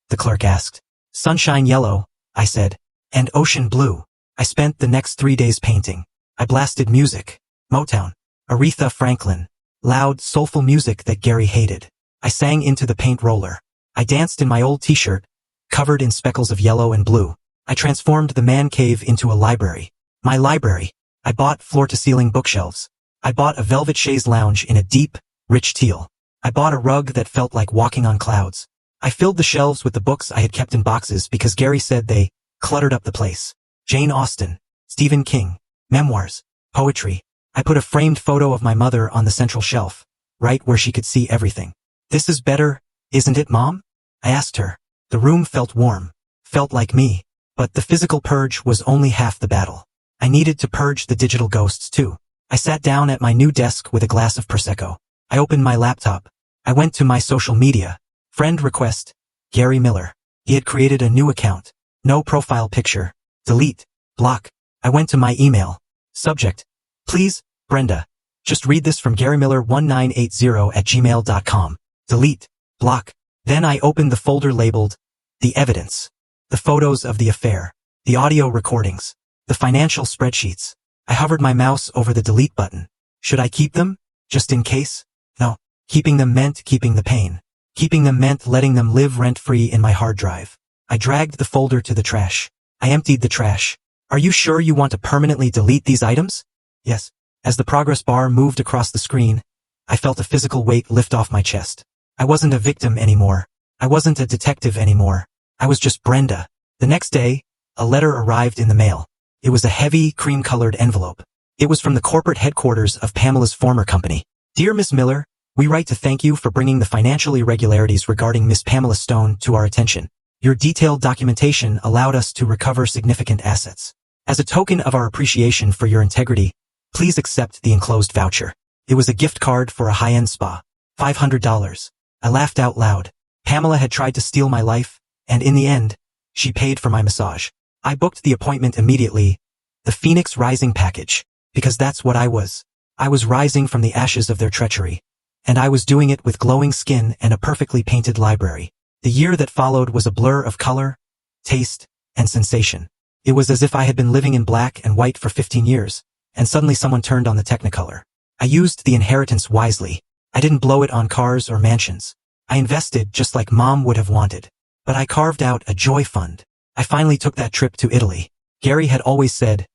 the clerk asked. "Sunshine yellow," I said. "And ocean blue." I spent the next 3 days painting. I blasted music. Motown. Aretha Franklin. Loud, soulful music that Gary hated. I sang into the paint roller. I danced in my old t-shirt, covered in speckles of yellow and blue. I transformed the man cave into a library. My library. I bought floor-to-ceiling bookshelves. I bought a velvet chaise lounge in a deep, rich teal. I bought a rug that felt like walking on clouds. I filled the shelves with the books I had kept in boxes because Gary said they cluttered up the place. Jane Austen, Stephen King, memoirs, poetry. I put a framed photo of my mother on the central shelf, right where she could see everything. "This is better, isn't it, Mom?" I asked her. The room felt warm, felt like me, but the physical purge was only half the battle. I needed to purge the digital ghosts too. I sat down at my new desk with a glass of Prosecco. I opened my laptop. I went to my social media. Friend request, Gary Miller. He had created a new account. No profile picture. Delete. Block. I went to my email. Subject, Please, Brenda. Just read this from GaryMiller1980@gmail.com. Delete. Block. Then I opened the folder labeled The Evidence. The photos of the affair. The audio recordings. The financial spreadsheets. I hovered my mouse over the delete button. Should I keep them? Just in case? No. Keeping them meant keeping the pain. Keeping them meant letting them live rent-free in my hard drive. I dragged the folder to the trash. I emptied the trash. Are you sure you want to permanently delete these items? Yes. As the progress bar moved across the screen, I felt a physical weight lift off my chest. I wasn't a victim anymore. I wasn't a detective anymore. I was just Brenda. The next day, a letter arrived in the mail. It was a heavy, cream-colored envelope. It was from the corporate headquarters of Pamela's former company. Dear Miss Miller, we write to thank you for bringing the financial irregularities regarding Miss Pamela Stone to our attention. Your detailed documentation allowed us to recover significant assets. As a token of our appreciation for your integrity, please accept the enclosed voucher. It was a gift card for a high-end spa. $500. I laughed out loud. Pamela had tried to steal my life, and in the end, she paid for my massage. I booked the appointment immediately, the Phoenix Rising package, because that's what I was. I was rising from the ashes of their treachery, and I was doing it with glowing skin and a perfectly painted library. The year that followed was a blur of color, taste, and sensation. It was as if I had been living in black and white for 15 years, and suddenly someone turned on the Technicolor. I used the inheritance wisely. I didn't blow it on cars or mansions. I invested just like Mom would have wanted. But I carved out a joy fund. I finally took that trip to Italy. Gary had always said,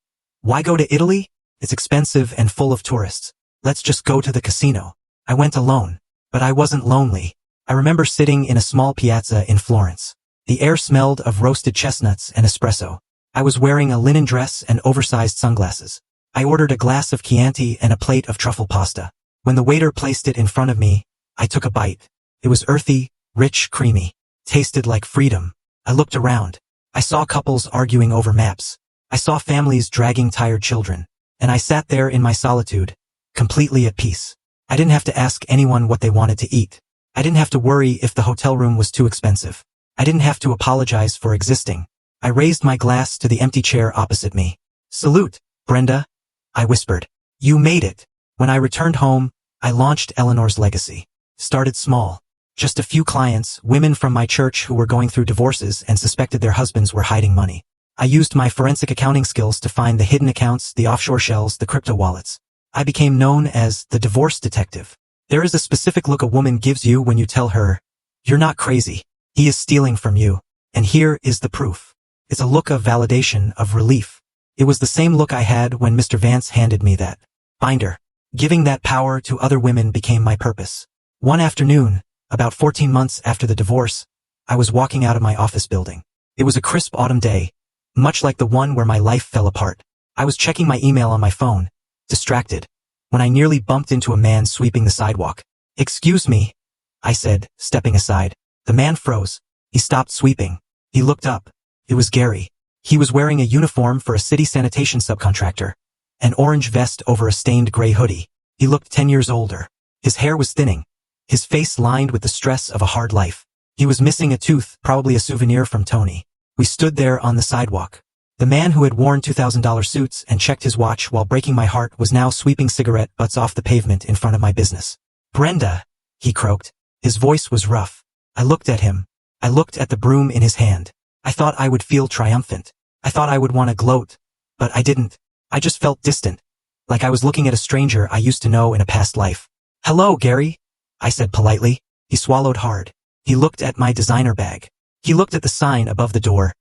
"Why go to Italy? It's expensive and full of tourists. Let's just go to the casino." I went alone, but I wasn't lonely. I remember sitting in a small piazza in Florence. The air smelled of roasted chestnuts and espresso. I was wearing a linen dress and oversized sunglasses. I ordered a glass of Chianti and a plate of truffle pasta. When the waiter placed it in front of me, I took a bite. It was earthy, rich, creamy. Tasted like freedom. I looked around. I saw couples arguing over maps. I saw families dragging tired children. And I sat there in my solitude, completely at peace. I didn't have to ask anyone what they wanted to eat. I didn't have to worry if the hotel room was too expensive. I didn't have to apologize for existing. I raised my glass to the empty chair opposite me. "Salute, Brenda," I whispered. "You made it." When I returned home, I launched Eleanor's Legacy. Started small. Just a few clients, women from my church who were going through divorces and suspected their husbands were hiding money. I used my forensic accounting skills to find the hidden accounts, the offshore shells, the crypto wallets. I became known as the divorce detective. There is a specific look a woman gives you when you tell her, "You're not crazy. He is stealing from you. And here is the proof." It's a look of validation, of relief. It was the same look I had when Mr. Vance handed me that binder. Giving that power to other women became my purpose. One afternoon, about 14 months after the divorce, I was walking out of my office building. It was a crisp autumn day, much like the one where my life fell apart. I was checking my email on my phone, distracted, when I nearly bumped into a man sweeping the sidewalk. "Excuse me," I said, stepping aside. The man froze. He stopped sweeping. He looked up. It was Gary. He was wearing a uniform for a city sanitation subcontractor, an orange vest over a stained gray hoodie. He looked 10 years older. His hair was thinning, his face lined with the stress of a hard life. He was missing a tooth, probably a souvenir from Tony. We stood there on the sidewalk. The man who had worn $2,000 suits and checked his watch while breaking my heart was now sweeping cigarette butts off the pavement in front of my business. "Brenda," he croaked. His voice was rough. I looked at him. I looked at the broom in his hand. I thought I would feel triumphant. I thought I would want to gloat. But I didn't. I just felt distant, like I was looking at a stranger I used to know in a past life. "Hello, Gary," I said politely. He swallowed hard. He looked at my designer bag. He looked at the sign above the door.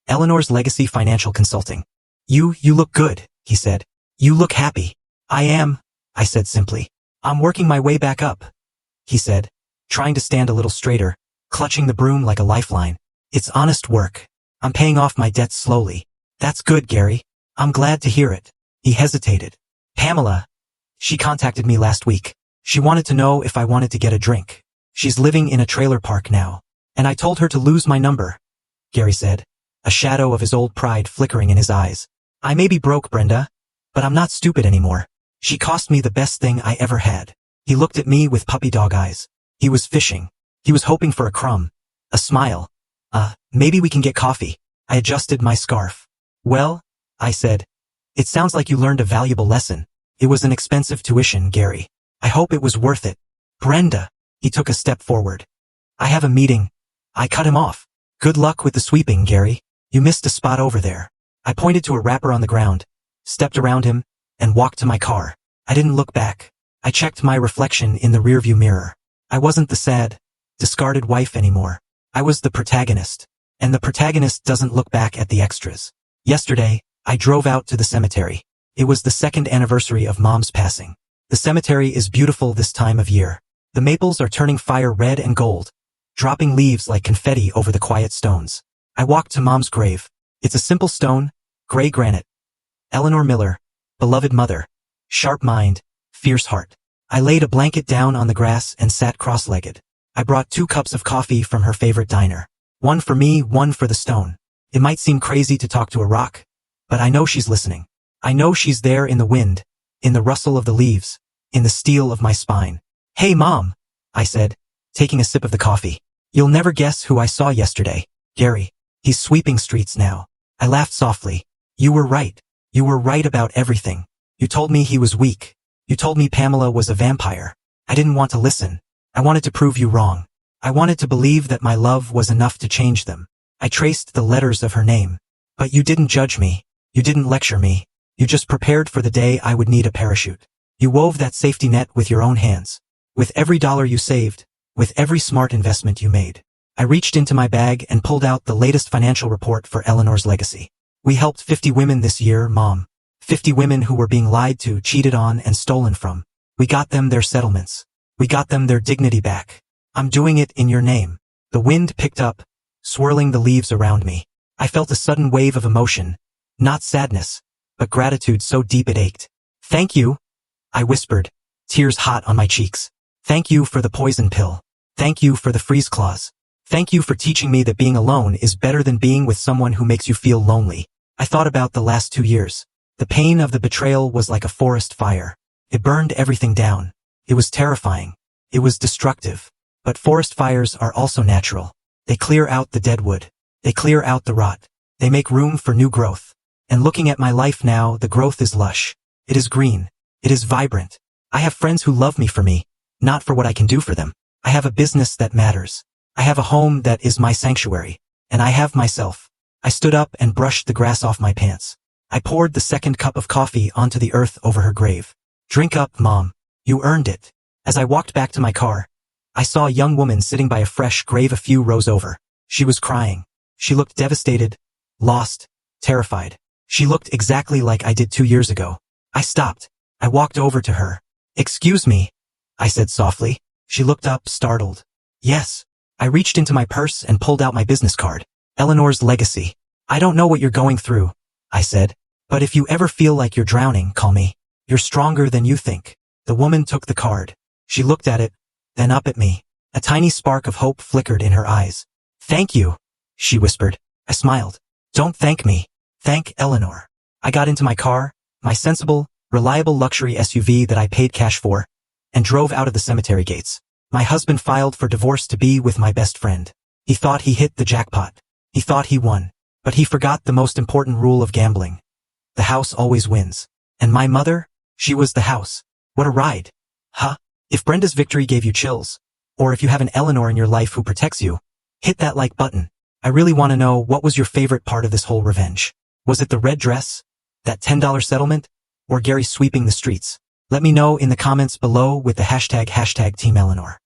Eleanor's Legacy Financial Consulting. You look good," he said. "You look happy." "I am," I said simply. "I'm working my way back up," he said, trying to stand a little straighter, clutching the broom like a lifeline. "It's honest work. I'm paying off my debts slowly." "That's good, Gary. I'm glad to hear it." He hesitated. "Pamela, she contacted me last week. She wanted to know if I wanted to get a drink. She's living in a trailer park now. And I told her to lose my number," Gary said, a shadow of his old pride flickering in his eyes. "I may be broke, Brenda, but I'm not stupid anymore. She cost me the best thing I ever had." He looked at me with puppy dog eyes. He was fishing. He was hoping for a crumb, a smile. Maybe we can get coffee." I adjusted my scarf. "Well," I said, "it sounds like you learned a valuable lesson. It was an expensive tuition, Gary. I hope it was worth it. Brenda. He took a step forward. I have a meeting. I cut him off. Good luck with the sweeping, Gary. You missed a spot over there. I pointed to a wrapper on the ground, stepped around him, and walked to my car. I didn't look back. I checked my reflection in the rearview mirror. I wasn't the sad, discarded wife anymore. I was the protagonist. And the protagonist doesn't look back at the extras. Yesterday, I drove out to the cemetery. It was the 2nd anniversary of Mom's passing. The cemetery is beautiful this time of year. The maples are turning fire red and gold, dropping leaves like confetti over the quiet stones. I walked to Mom's grave. It's a simple stone, gray granite. Eleanor Miller, beloved mother, sharp mind, fierce heart. I laid a blanket down on the grass and sat cross-legged. I brought 2 cups of coffee from her favorite diner. One for me, one for the stone. It might seem crazy to talk to a rock, but I know she's listening. I know she's there in the wind, in the rustle of the leaves, in the steel of my spine. Hey, Mom, I said, taking a sip of the coffee. You'll never guess who I saw yesterday. Gary. He's sweeping streets now. I laughed softly. You were right. You were right about everything. You told me he was weak. You told me Pamela was a vampire. I didn't want to listen. I wanted to prove you wrong. I wanted to believe that my love was enough to change them. I traced the letters of her name. But you didn't judge me. You didn't lecture me. You just prepared for the day I would need a parachute. You wove that safety net with your own hands. With every dollar you saved, with every smart investment you made. I reached into my bag and pulled out the latest financial report for Eleanor's legacy. We helped 50 women this year, Mom. 50 women who were being lied to, cheated on, and stolen from. We got them their settlements. We got them their dignity back. I'm doing it in your name. The wind picked up, swirling the leaves around me. I felt a sudden wave of emotion. Not sadness, but gratitude so deep it ached. Thank you, I whispered, tears hot on my cheeks. Thank you for the poison pill. Thank you for the freeze claws. Thank you for teaching me that being alone is better than being with someone who makes you feel lonely. I thought about the last 2 years. The pain of the betrayal was like a forest fire. It burned everything down. It was terrifying. It was destructive. But forest fires are also natural. They clear out the dead wood. They clear out the rot. They make room for new growth. And looking at my life now, the growth is lush. It is green. It is vibrant. I have friends who love me for me, not for what I can do for them. I have a business that matters. I have a home that is my sanctuary. And I have myself. I stood up and brushed the grass off my pants. I poured the 2nd cup of coffee onto the earth over her grave. Drink up, Mom. You earned it. As I walked back to my car, I saw a young woman sitting by a fresh grave a few rows over. She was crying. She looked devastated, lost, terrified. She looked exactly like I did 2 years ago. I stopped. I walked over to her. Excuse me, I said softly. She looked up, startled. Yes. I reached into my purse and pulled out my business card. Eleanor's legacy. I don't know what you're going through, I said. But if you ever feel like you're drowning, call me. You're stronger than you think. The woman took the card. She looked at it, then up at me. A tiny spark of hope flickered in her eyes. Thank you, she whispered. I smiled. Don't thank me. Thank Eleanor. I got into my car, my sensible, reliable luxury SUV that I paid cash for, and drove out of the cemetery gates. My husband filed for divorce to be with my best friend. He thought he hit the jackpot. He thought he won. But he forgot the most important rule of gambling. The house always wins. And my mother? She was the house. What a ride. Huh? If Brenda's victory gave you chills, or if you have an Eleanor in your life who protects you, hit that like button. I really want to know, what was your favorite part of this whole revenge? Was it the red dress? That $10 settlement? Or Gary sweeping the streets? Let me know in the comments below with the hashtag Team Eleanor.